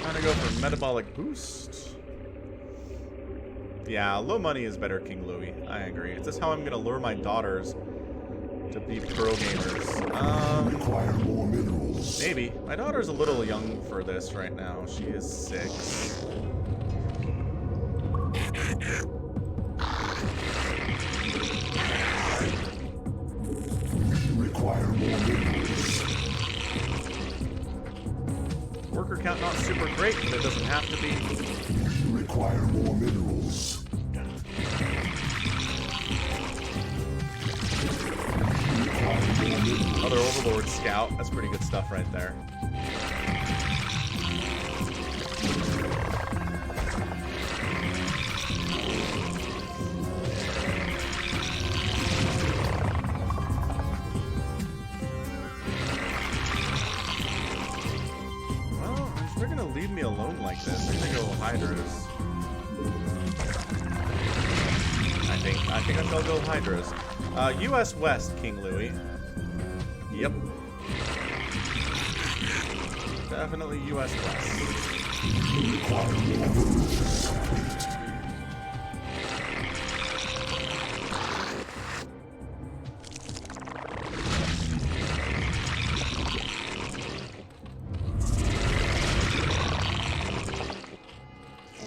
Trying to go for metabolic boost. Yeah, low money is better, King Louis. I agree. Is this how I'm gonna lure my daughters to be pro gamers? Require more minerals. Maybe. My daughter's a little young for this right now. She is 6. Require more minerals. Worker count not super great, but it doesn't have to be. Require more minerals. Another Overlord Scout. That's pretty good stuff right there. Well, they're gonna leave me alone like this. They're gonna go Hydras. I think I'll go Hydras. US West, King Louis. Yep. Definitely US West.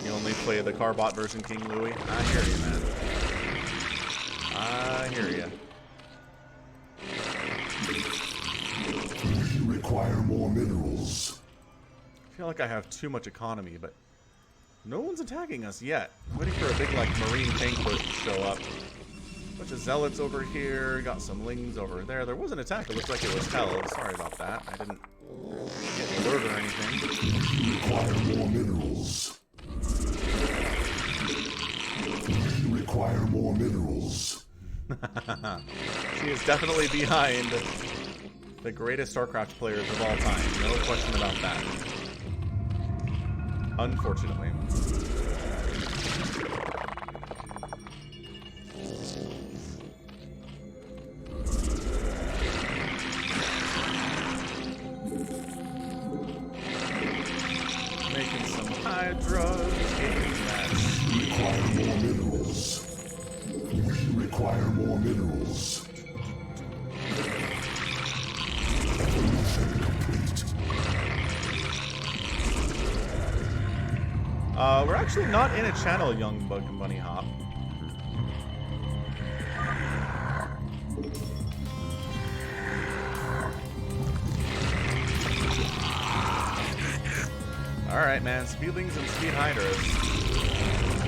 You only play the CARBOT version, King Louis? I hear you, man. I hear you. Require more minerals. I feel like I have too much economy, but no one's attacking us yet. I'm waiting for a big, like, marine tank push to show up. Bunch of zealots over here, got some lings over there. There was an attack. It looked like it was held. Sorry about that. I didn't get an alert or anything. Require more minerals. Require more minerals. She is definitely behind the greatest StarCraft players of all time. No question about that. Unfortunately. Making some hydras, getting that. Require more minerals. Require more minerals. We're actually not in a channel, Young Bug and Bunny Hop. Alright, man. Speedlings and Speed Hydras.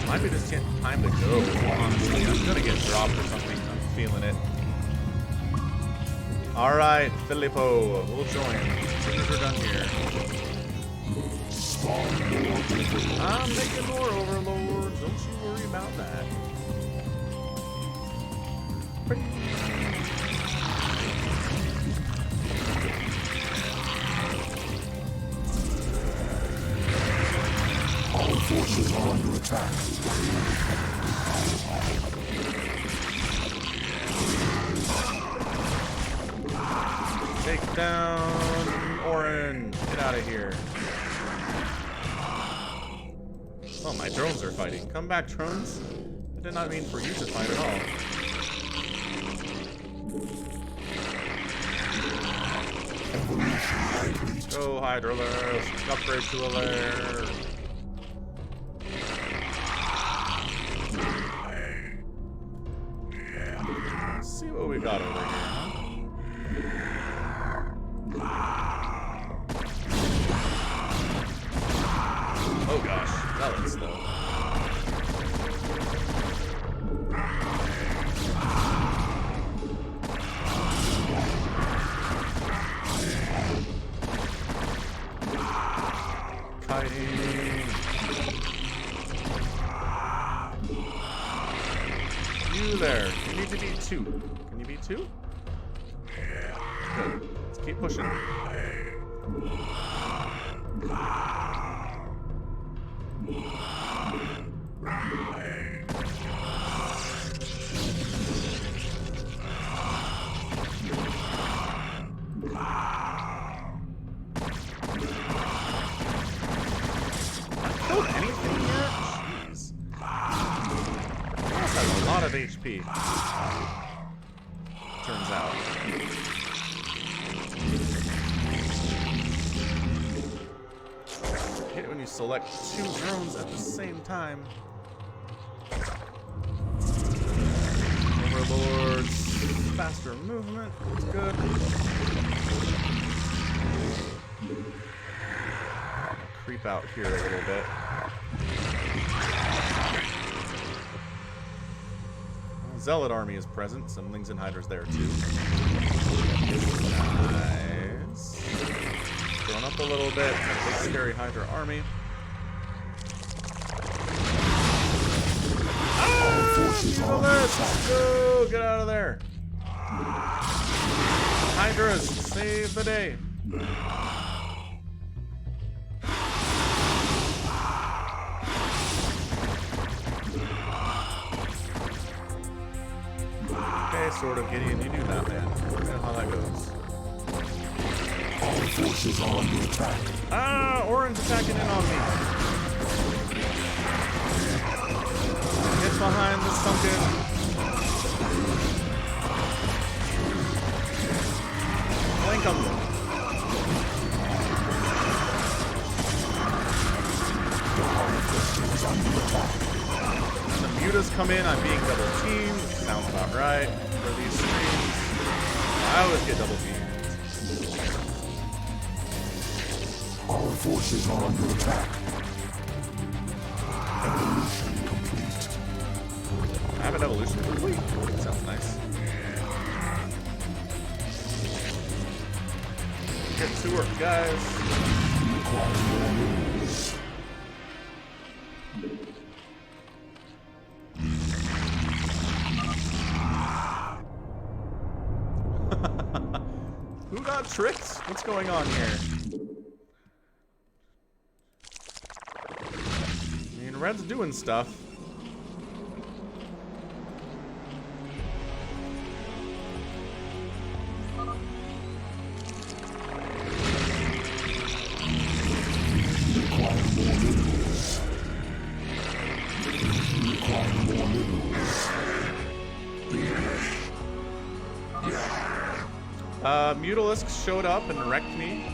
Might be this time to go, honestly. I'm gonna get dropped or something. I'm feeling it. Alright, Filippo. We'll join. As soon as we're done here. I'm making more overlords. Don't you worry about that. Our forces are under attack. Take down Orange. Get out of here. Oh, my drones are fighting. Come back, drones. I did not mean for you to fight at all. Go, Hydralisk. Upgrade to a lair. Let's see what we got over here. Oh gosh, that looks slow. Kiting. You there. You need to be 2. Can you be 2? Good. Let's keep pushing. Of HP. Turns out. I hate it when you select 2 drones at the same time. Overlords, faster movement. That's good. Creep out here a little bit. Zealot army is present. Summonings and Hydras there too. Nice. Thrown up a little bit. Big scary Hydra army. Let's go! Get out of there. Hydras, save the day. Sort of, Gideon, you do that, man. I know how that goes. Our forces are under attack. Ah, Orange attacking in on me. Get behind the sunken. Blink him. And the mutas come in, I'm being double teamed. Sounds about right. For these streams, I always get double teamed. Our forces are under attack. Evolution complete. I have an evolution complete. That sounds nice. Get to work, guys. Requires more minerals. Who got tricked? What's going on here? I mean, Red's doing stuff. Mutalisk showed up and wrecked me.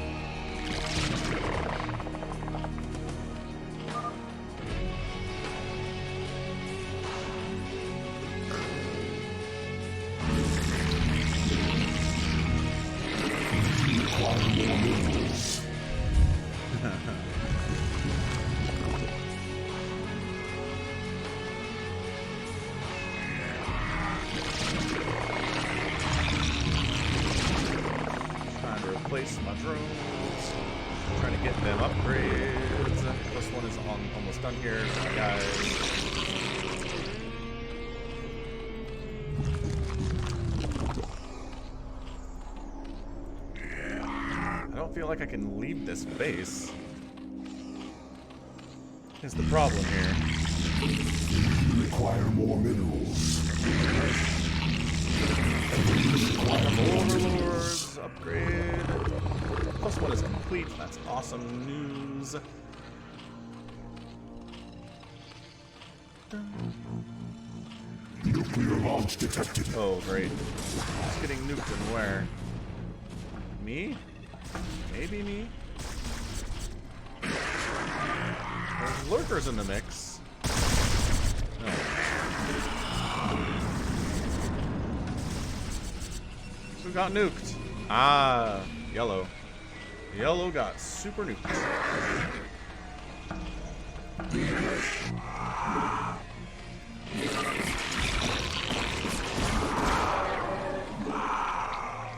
place my drones. Trying to get them upgrades. Plus one is almost done here, guys. I don't feel like I can leave this base. Here's the problem here. Require more minerals. Overlords, upgrade. Plus one is complete. That's awesome news. Nuclear launch detected. Oh, great. Just getting nuked and where? Me? Maybe me? There's lurkers in the mix. No. Who got nuked? Ah, yellow. Yellow got super nuked.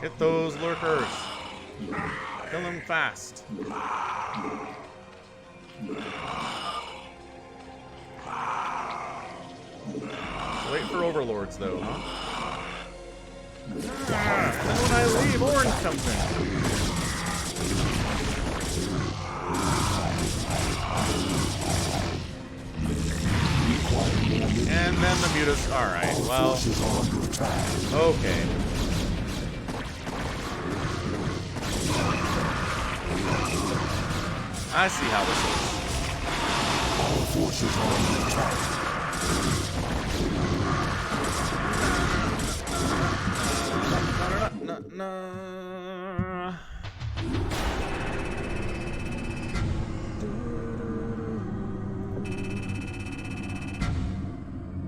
Hit those lurkers. Kill them fast. Wait for overlords, though, huh? And then when I leave, orange comes in. And then the mutas. Alright, well. Okay. I see how this is. All forces are under attack. No.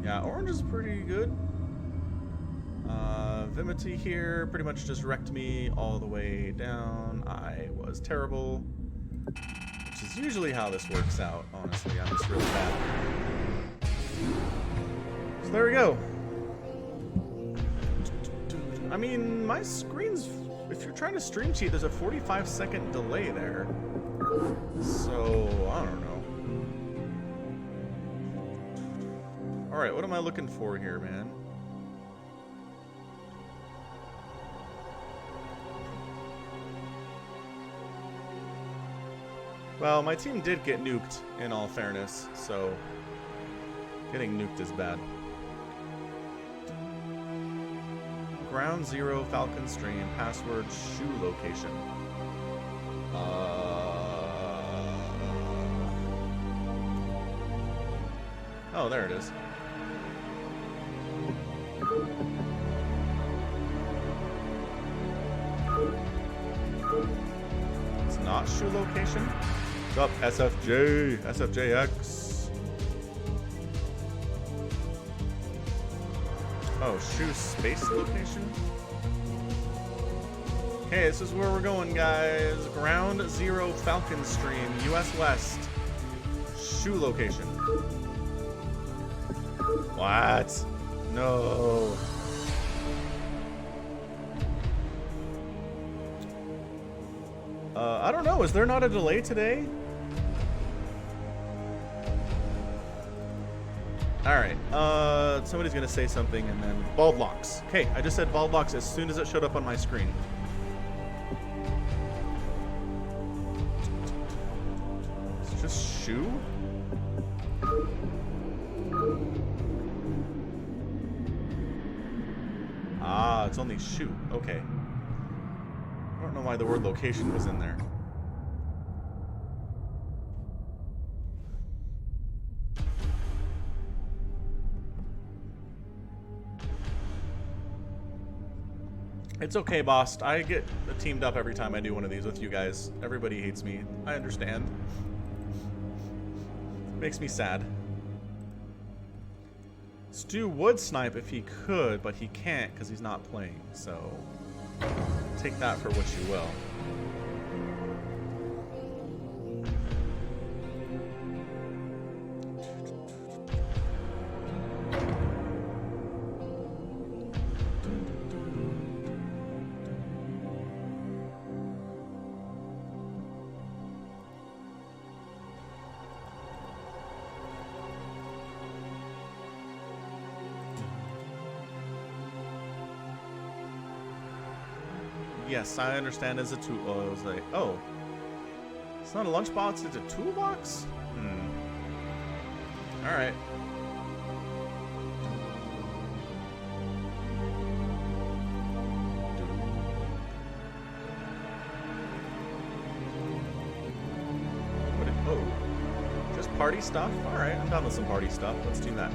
Yeah, orange is pretty good. Vimity here pretty much just wrecked me all the way down. I was terrible. Which is usually how this works out, honestly. I'm just really bad. So there we go. I mean, my screen's... If you're trying to stream cheat, there's a 45-second delay there. So, I don't know. Alright, what am I looking for here, man? Well, my team did get nuked, in all fairness, so getting nuked is bad. Ground Zero Falcon stream, password shoe location. Oh, there it is. It's not shoe location? What's up, SFJ? SFJX. Oh, shoe space location? Okay, this is where we're going, guys. Ground Zero Falcon stream, US West. Shoe location. What? No. I don't know. Is there not a delay today? Alright, somebody's gonna say something and then... Bald locks. Okay, I just said bald locks as soon as it showed up on my screen. It's just shoe? Ah, it's only shoe. Okay. I don't know why the word location was in there. It's okay, boss. I get teamed up every time I do one of these with you guys. Everybody hates me. I understand. It makes me sad. Stu would snipe if he could, but he can't because he's not playing. So take that for what you will. Yes, I understand as a tool. Oh, it was like, oh. It's not a lunchbox, it's a toolbox? Alright. Oh. Just party stuff? Alright, I'm done with some party stuff. Let's do that.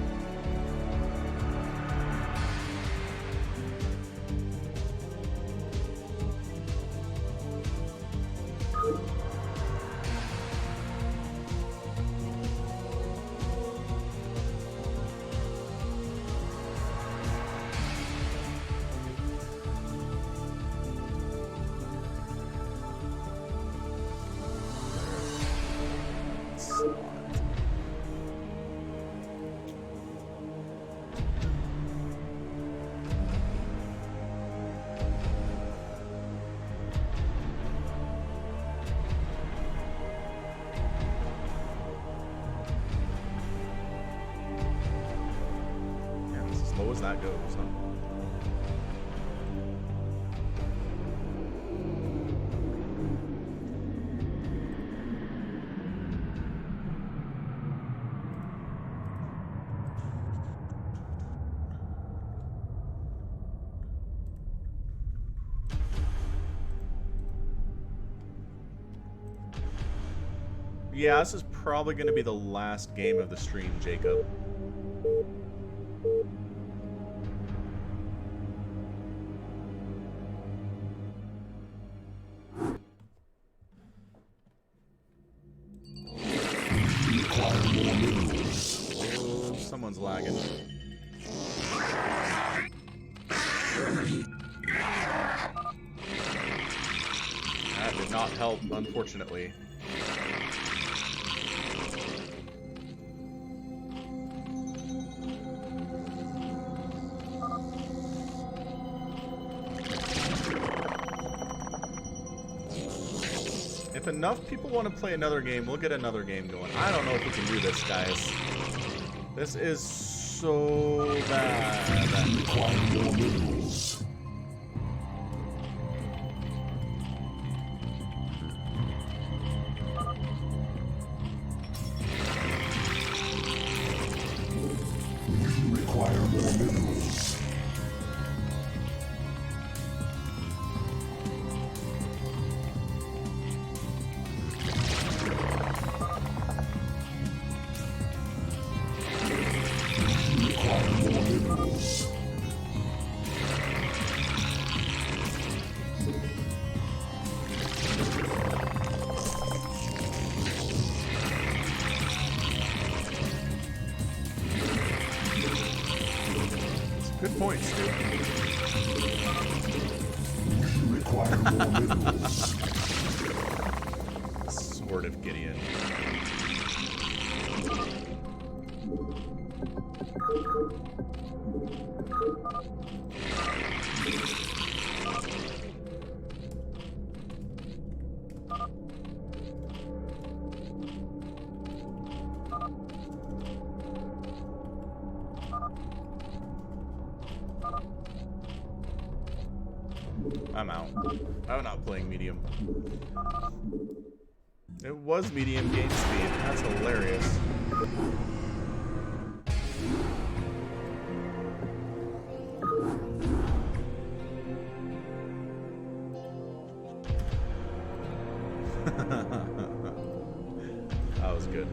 Low as that goes, huh? Yeah, this is probably going to be the last game of the stream, Jacob. Oh, someone's lagging. That did not help, unfortunately. If enough people want to play another game, we'll get another game going. I don't know if we can do this, guys. This is so bad. Require more minerals. Require more minerals. Good points, dude. Require more minerals. Sword of Gideon. I'm out. I'm not playing medium. It was medium game speed. That's hilarious. That was good.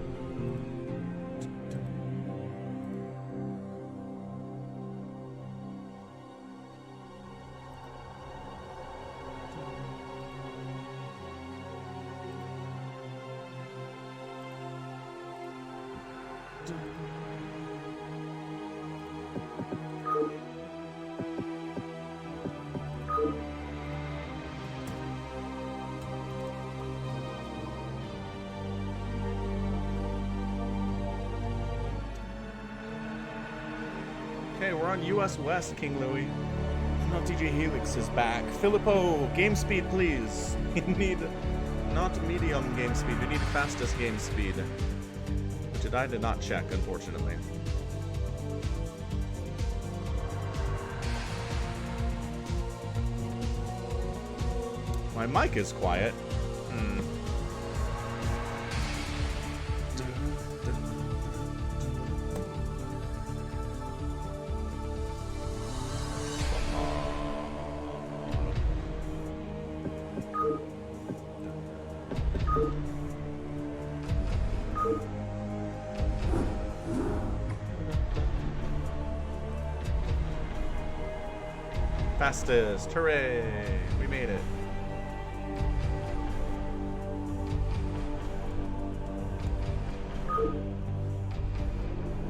Okay, we're on US West, King Louie. Not DJ Helix is back. Filippo, game speed, please. We need not medium game speed. We need fastest game speed. Which I did not check, unfortunately. My mic is quiet. Fastest, hooray! We made it.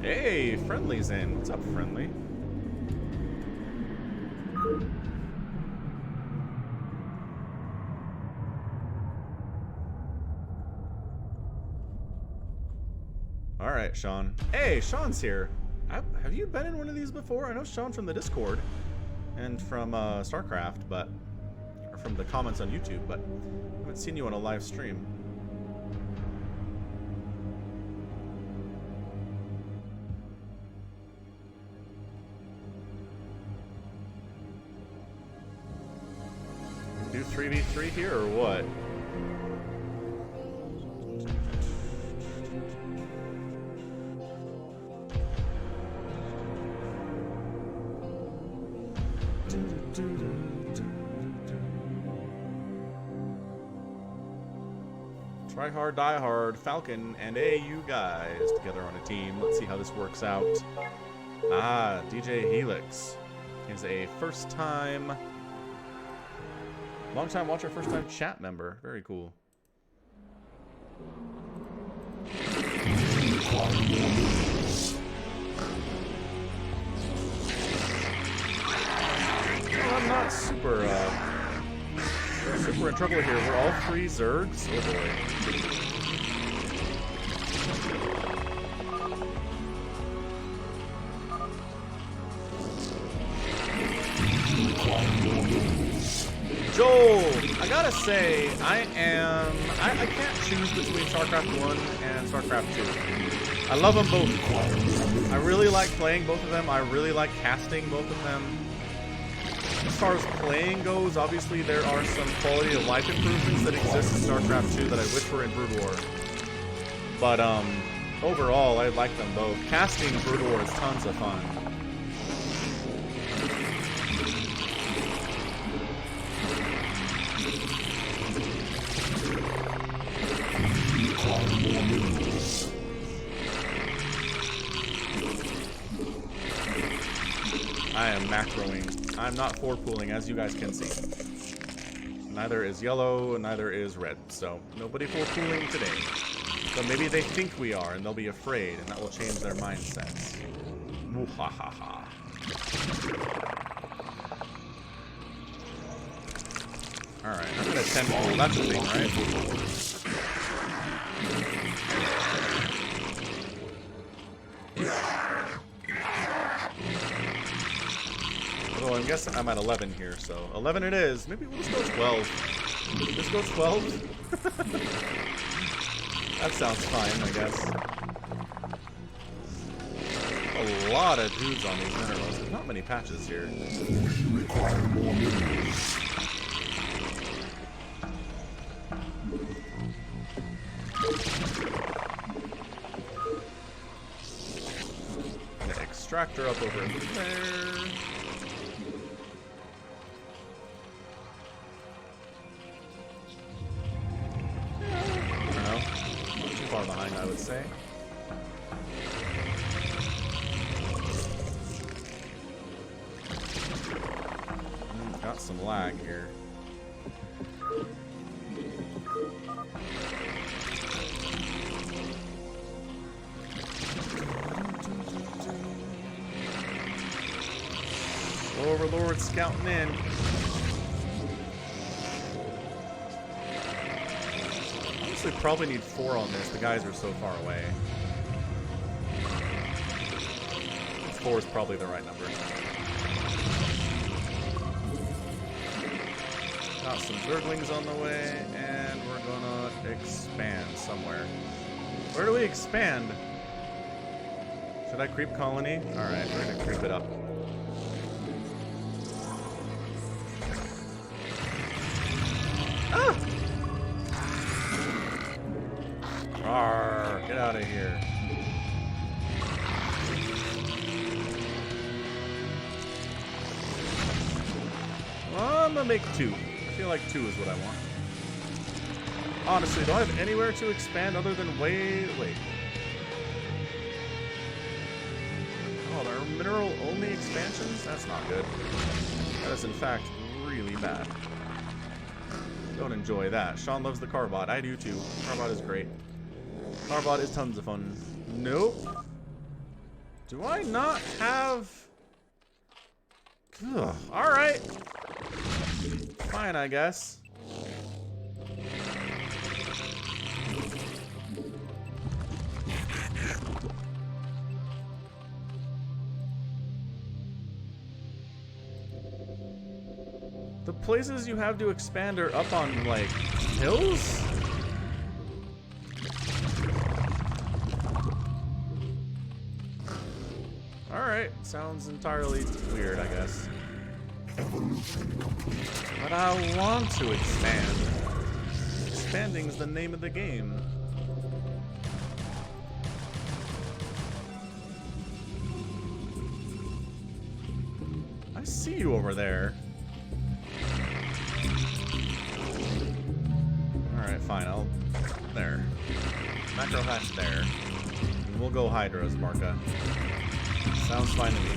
Hey, Friendly's in. What's up, Friendly? All right, Sean. Hey, Sean's here. Have you been in one of these before? I know Sean from the Discord and from StarCraft, or from the comments on YouTube, but I haven't seen you on a live stream. Do 3v3 here or what? Try hard, die hard, Falcon and you guys together on a team. Let's see how this works out. Ah, DJ Helix is a long-time watcher, first-time chat member. Very cool. Well, I'm not super in trouble here. We're all three Zergs. Oh boy. Joel, I gotta say, I can't choose between StarCraft 1 and StarCraft 2. I love them both. I really like playing both of them. I really like casting both of them. As far as playing goes, obviously there are some quality of life improvements that exist in StarCraft 2 that I wish were in Brood War. But overall, I like them both. Casting Brood War is tons of fun. I am macroing. I'm not forward pooling, as you guys can see. Neither is yellow, neither is red. So, nobody forward pooling today. So maybe they think we are, and they'll be afraid, and that will change their mindsets. Muhahaha. Alright, I'm gonna 10 pool. That's the thing, right? Well, I'm guessing I'm at 11 here, so 11 it is. Maybe we'll just go 12. Just go 12? That sounds fine, I guess. A lot of dudes on these minerals. There's not many patches here. Require more minerals. An extractor up over there. Behind, I would say. Got some lag here. Overlord scouting in. Probably need 4 on this. The guys are so far away. 4 is probably the right number. Got some Zerglings on the way, and we're gonna expand somewhere. Where do we expand? Should I creep colony? Alright, we're gonna creep it up. Get out of here. Well, I'm gonna make 2. I feel like 2 is what I want. Honestly, do I have anywhere to expand other than wait? Oh, there are mineral-only expansions? That's not good. That is, in fact, really bad. Don't enjoy that. Sean loves the CARBOT. I do, too. CARBOT is great. CARBOT is tons of fun. Nope. Do I not have... Ugh. Alright. Fine, I guess. The places you have to expand are up on, like, hills? Alright, sounds entirely weird, I guess. But I want to expand. Expanding's the name of the game. I see you over there. Alright, fine, there. Macro hatch there. And we'll go Hydras, Marka. Sounds fine to me.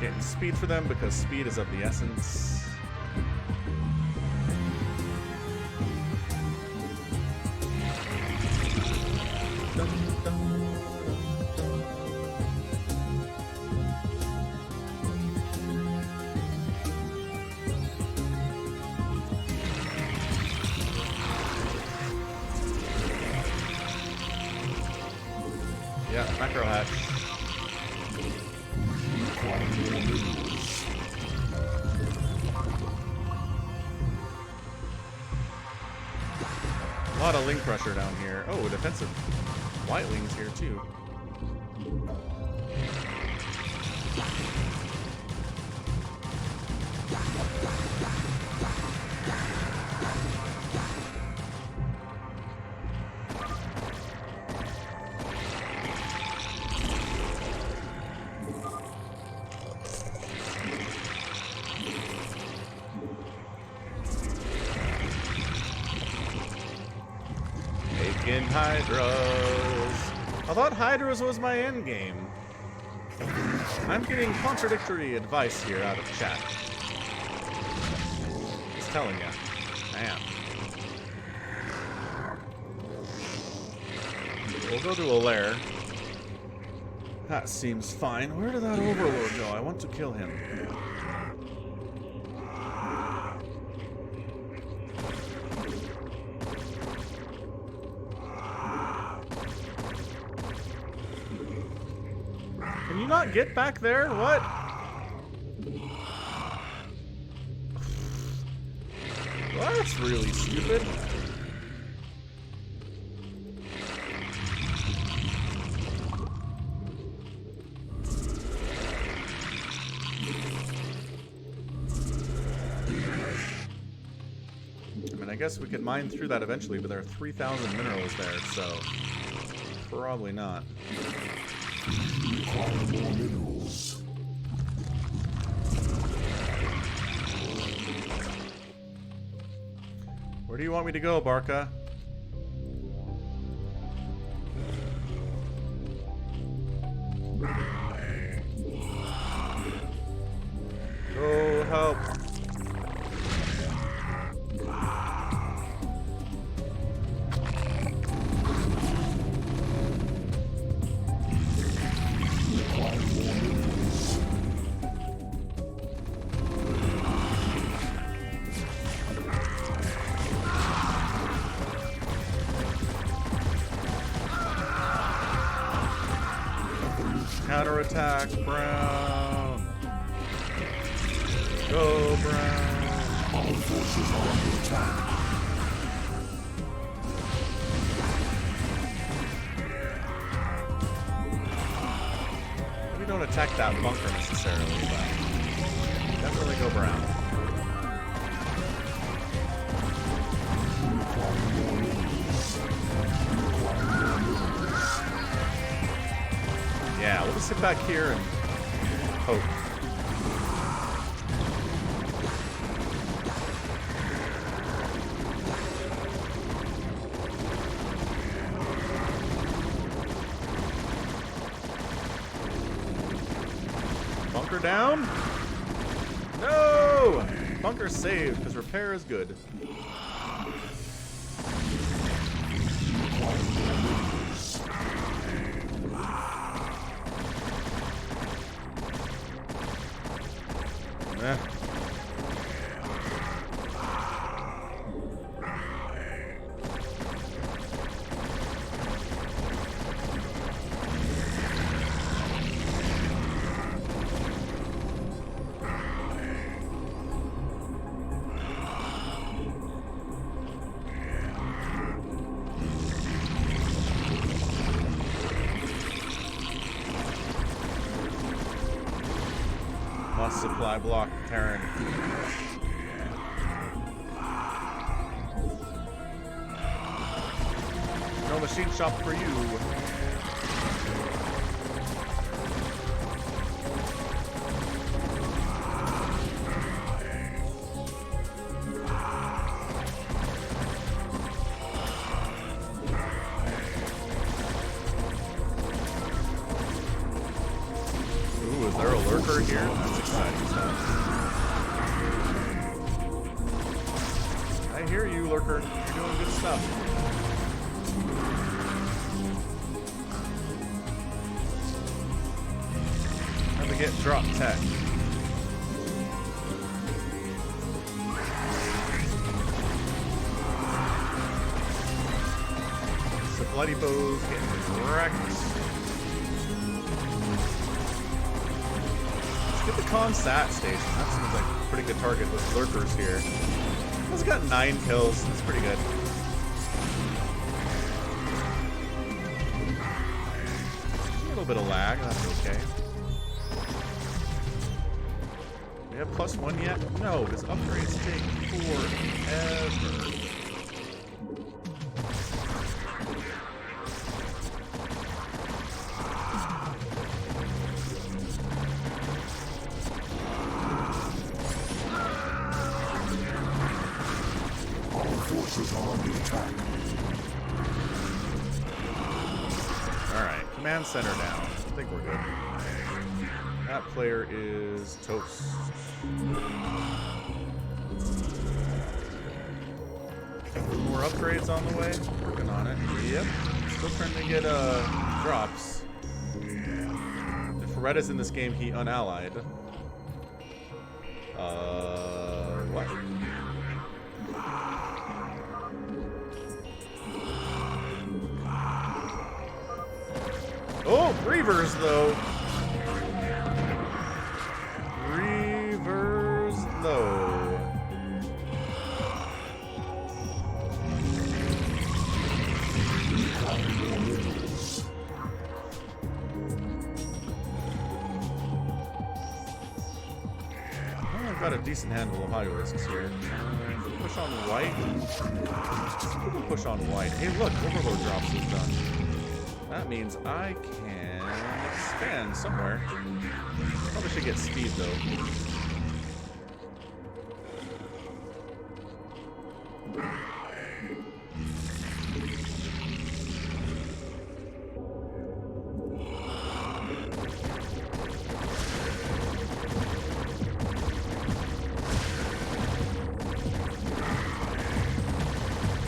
Getting speed for them because speed is of the essence. Dun, dun. Yeah, macro hatch. A lot of link pressure down here. Oh, defensive whitelings here too. Making Hydras. I thought Hydras was my end game. I'm getting contradictory advice here out of chat. Just telling you. I am. We'll go to a lair. That seems fine. Where did that overlord go? I want to kill him. Can you not get back there? What? Well, that's really stupid. I mean, I guess we could mine through that eventually, but there are 3,000 minerals there, so probably not. Where do you want me to go, Barca? Go help. Counterattack, Brown. Go, Brown. All forces are under attack. We don't attack that bunker necessarily, but definitely go Brown. we'll just sit back here and hope. Bunker down? No! Bunker saved, because repair is good. Eh. Must supply block Terran. No machine shop for you. Ooh, is there a lurker here? That's exciting stuff. I hear you, lurker. You're doing good stuff. How to get drop tech. So bloody bows getting wrecked. Get the Consat station. That seems like a pretty good target with lurkers here. He's got 9 kills. That's pretty good. A little bit of lag. That's okay. We have +1 yet? No, his upgrades take forever. Alright, command center down. I think we're good. That player is toast. More upgrades on the way. Working on it. Yep. Still trying to get drops. If Red is in this game, he unallied. What? Oh, Reavers though. Reavers though. I've got a decent handful of high risks here. Push on white. Push on white. Hey, look, Overload drops is done. That means I can expand somewhere. Probably should get speed though.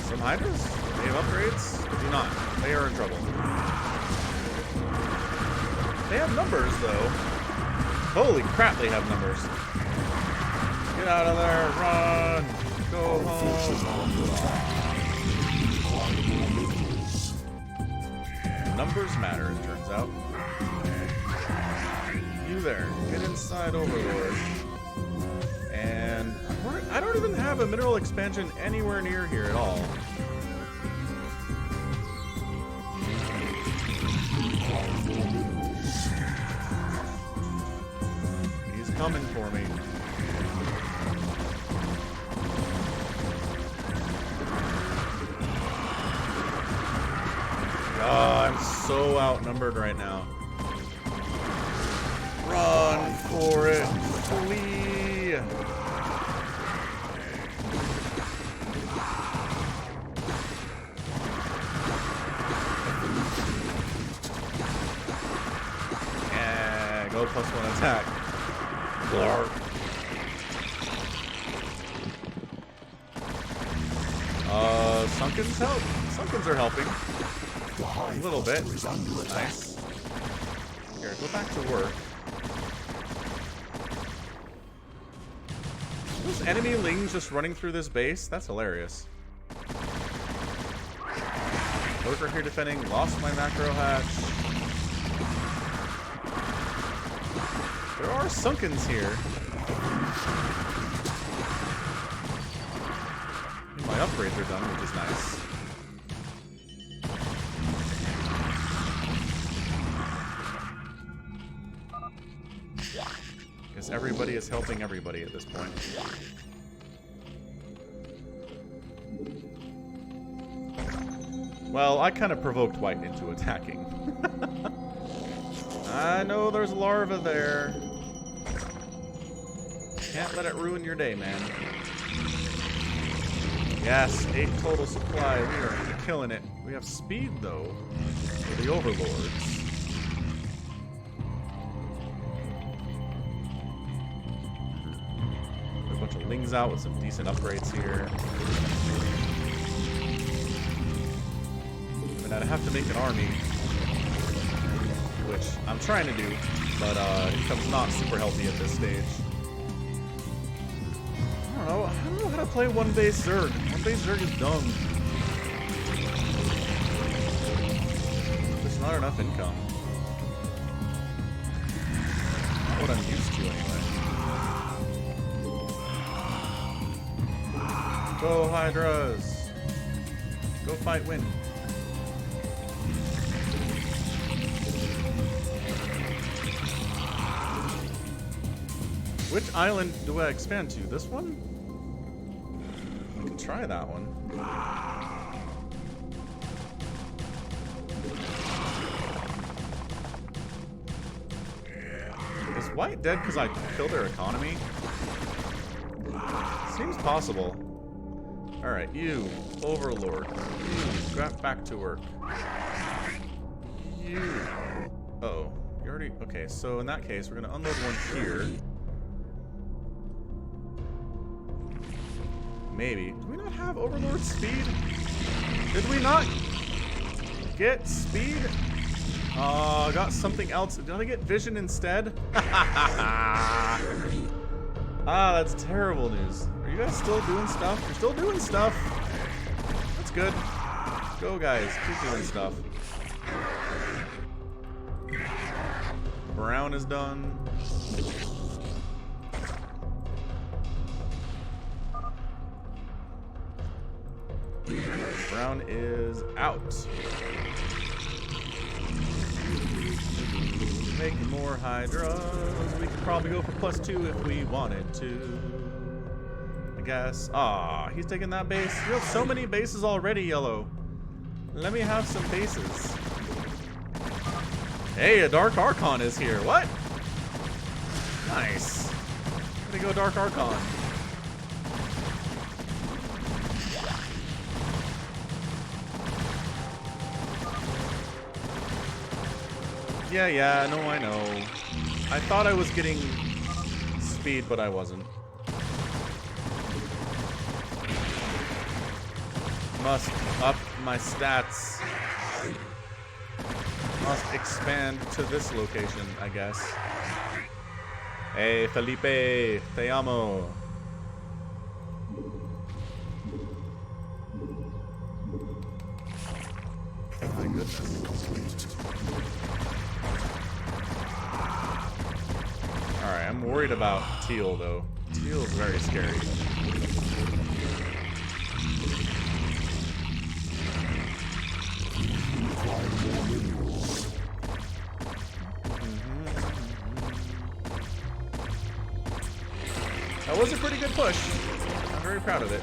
Some Hydras? They have upgrades? Do not. They are in trouble. They have numbers, though. Holy crap, they have numbers. Get out of there, run, go home. Numbers matter, it turns out. You there, get inside Overlord. And I don't even have a mineral expansion anywhere near here at all. Coming for me. Oh, I'm so outnumbered right now. Run for it. Flee. Yeah, go +1 attack. Blark. Sunken's help. Sunkens are helping. A little bit. Nice. Here, go back to work. Those enemy lings just running through this base? That's hilarious. Worker here defending. Lost my macro hatch. There are Sunkens here. My upgrades are done, which is nice. Guess everybody is helping everybody at this point. Well, I kind of provoked White into attacking. I know there's larva there. Can't let it ruin your day, man. Yes, 8 total supply. We are killing it. We have speed, though, for the overlords. A bunch of lings out with some decent upgrades here. I mean, I'd have to make an army, which I'm trying to do, but it becomes not super healthy at this stage. I don't know how to play one base Zerg. One base Zerg is dumb. There's not enough income. Not what I'm used to anyway. Go Hydras! Go fight win. Which island do I expand to? This one? I can try that one. Is White dead because I killed their economy? Seems possible. Alright, you, Overlord. You, get back to work. You. Uh-oh. You already... Okay, so in that case, we're going to unload one here. Maybe. Do we not have Overlord speed? Did we not get speed? Got something else. Did I get vision instead? Ah, that's terrible news. Are you guys still doing stuff? You're still doing stuff. That's good. Go, guys. Keep doing stuff. Brown is done. Brown is out. Make more Hydras. We could probably go for +2 if we wanted to. I guess. Ah, he's taking that base. You have so many bases already, Yellow. Let me have some bases. Hey, a Dark Archon is here. What? Nice. Way to go, Dark Archon. Yeah, no, I know. I thought I was getting speed, but I wasn't. Must up my stats. Must expand to this location, I guess. Hey, Felipe, te amo. My goodness. Alright, I'm worried about Teal, though. Teal is very scary. That was a pretty good push. I'm very proud of it.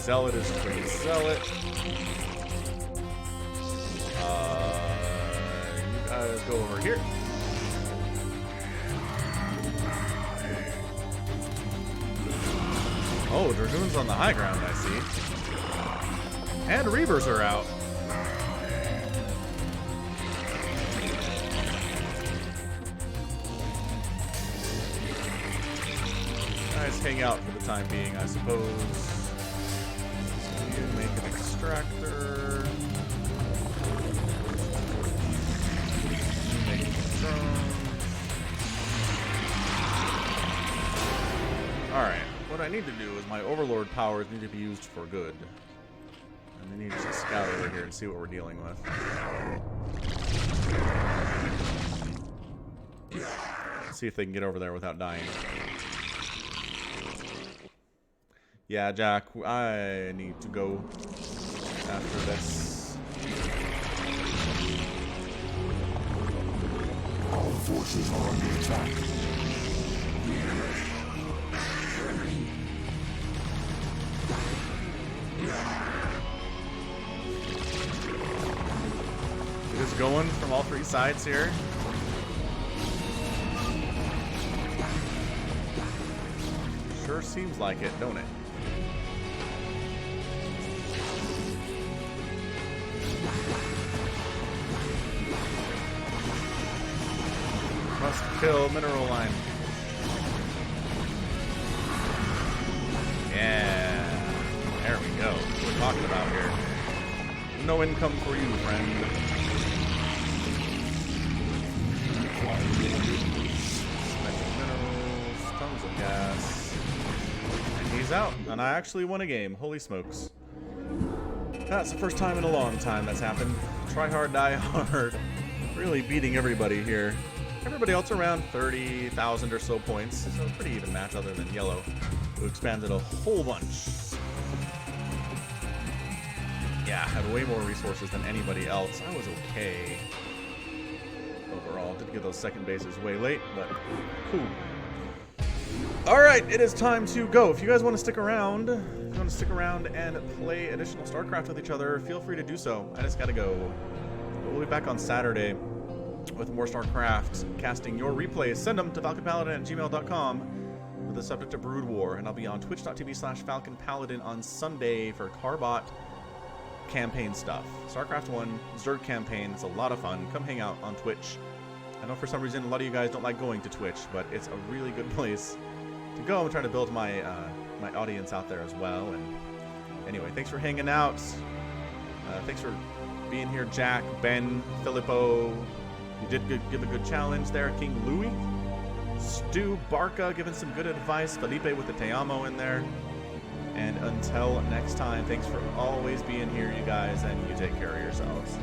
Zealot is going to Zealot. You guys go over here. Oh, Dragoon's on the high ground, I see. And Reavers are out. Guys, hang out for the time being, I suppose. You make an extractor. You make drones. Alright, what I need to do is my overlord powers need to be used for good. And I need to just scout over here and see what we're dealing with. See if they can get over there without dying. Yeah, Jack, I need to go after this. All forces are under attack. It is going from all three sides here. Sure seems like it, don't it? Must kill mineral line. Yeah. There we go. What we're talking about here. No income for you, friend. Minerals, tons of gas. And he's out. And I actually won a game. Holy smokes. That's the first time in a long time that's happened. Try hard, die hard. Really beating everybody here. Everybody else around 30,000 or so points. So a pretty even match other than yellow, who expanded a whole bunch. Yeah, had way more resources than anybody else. I was okay. Overall, did get those second bases way late, but cool. Alright, it is time to go. If you guys want to stick around, and play additional StarCraft with each other, feel free to do so. I just gotta go. But we'll be back on Saturday with more StarCraft, casting your replays. Send them to falconpaladin@gmail.com with the subject of Brood War, and I'll be on twitch.tv/falconpaladin on Sunday for CARBOT campaign stuff. StarCraft 1 Zerg campaign. It's a lot of fun. Come hang out on Twitch. I know for some reason a lot of you guys don't like going to Twitch, but it's a really good place to go. I'm trying to build my my audience out there as well. And anyway, thanks for hanging out. Thanks for being here, Jack, Ben, Filippo. You did give a good challenge there, King Louis. Stu, Barca giving some good advice. Felipe with the Te Amo in there. And until next time, thanks for always being here, you guys, and you take care of yourselves.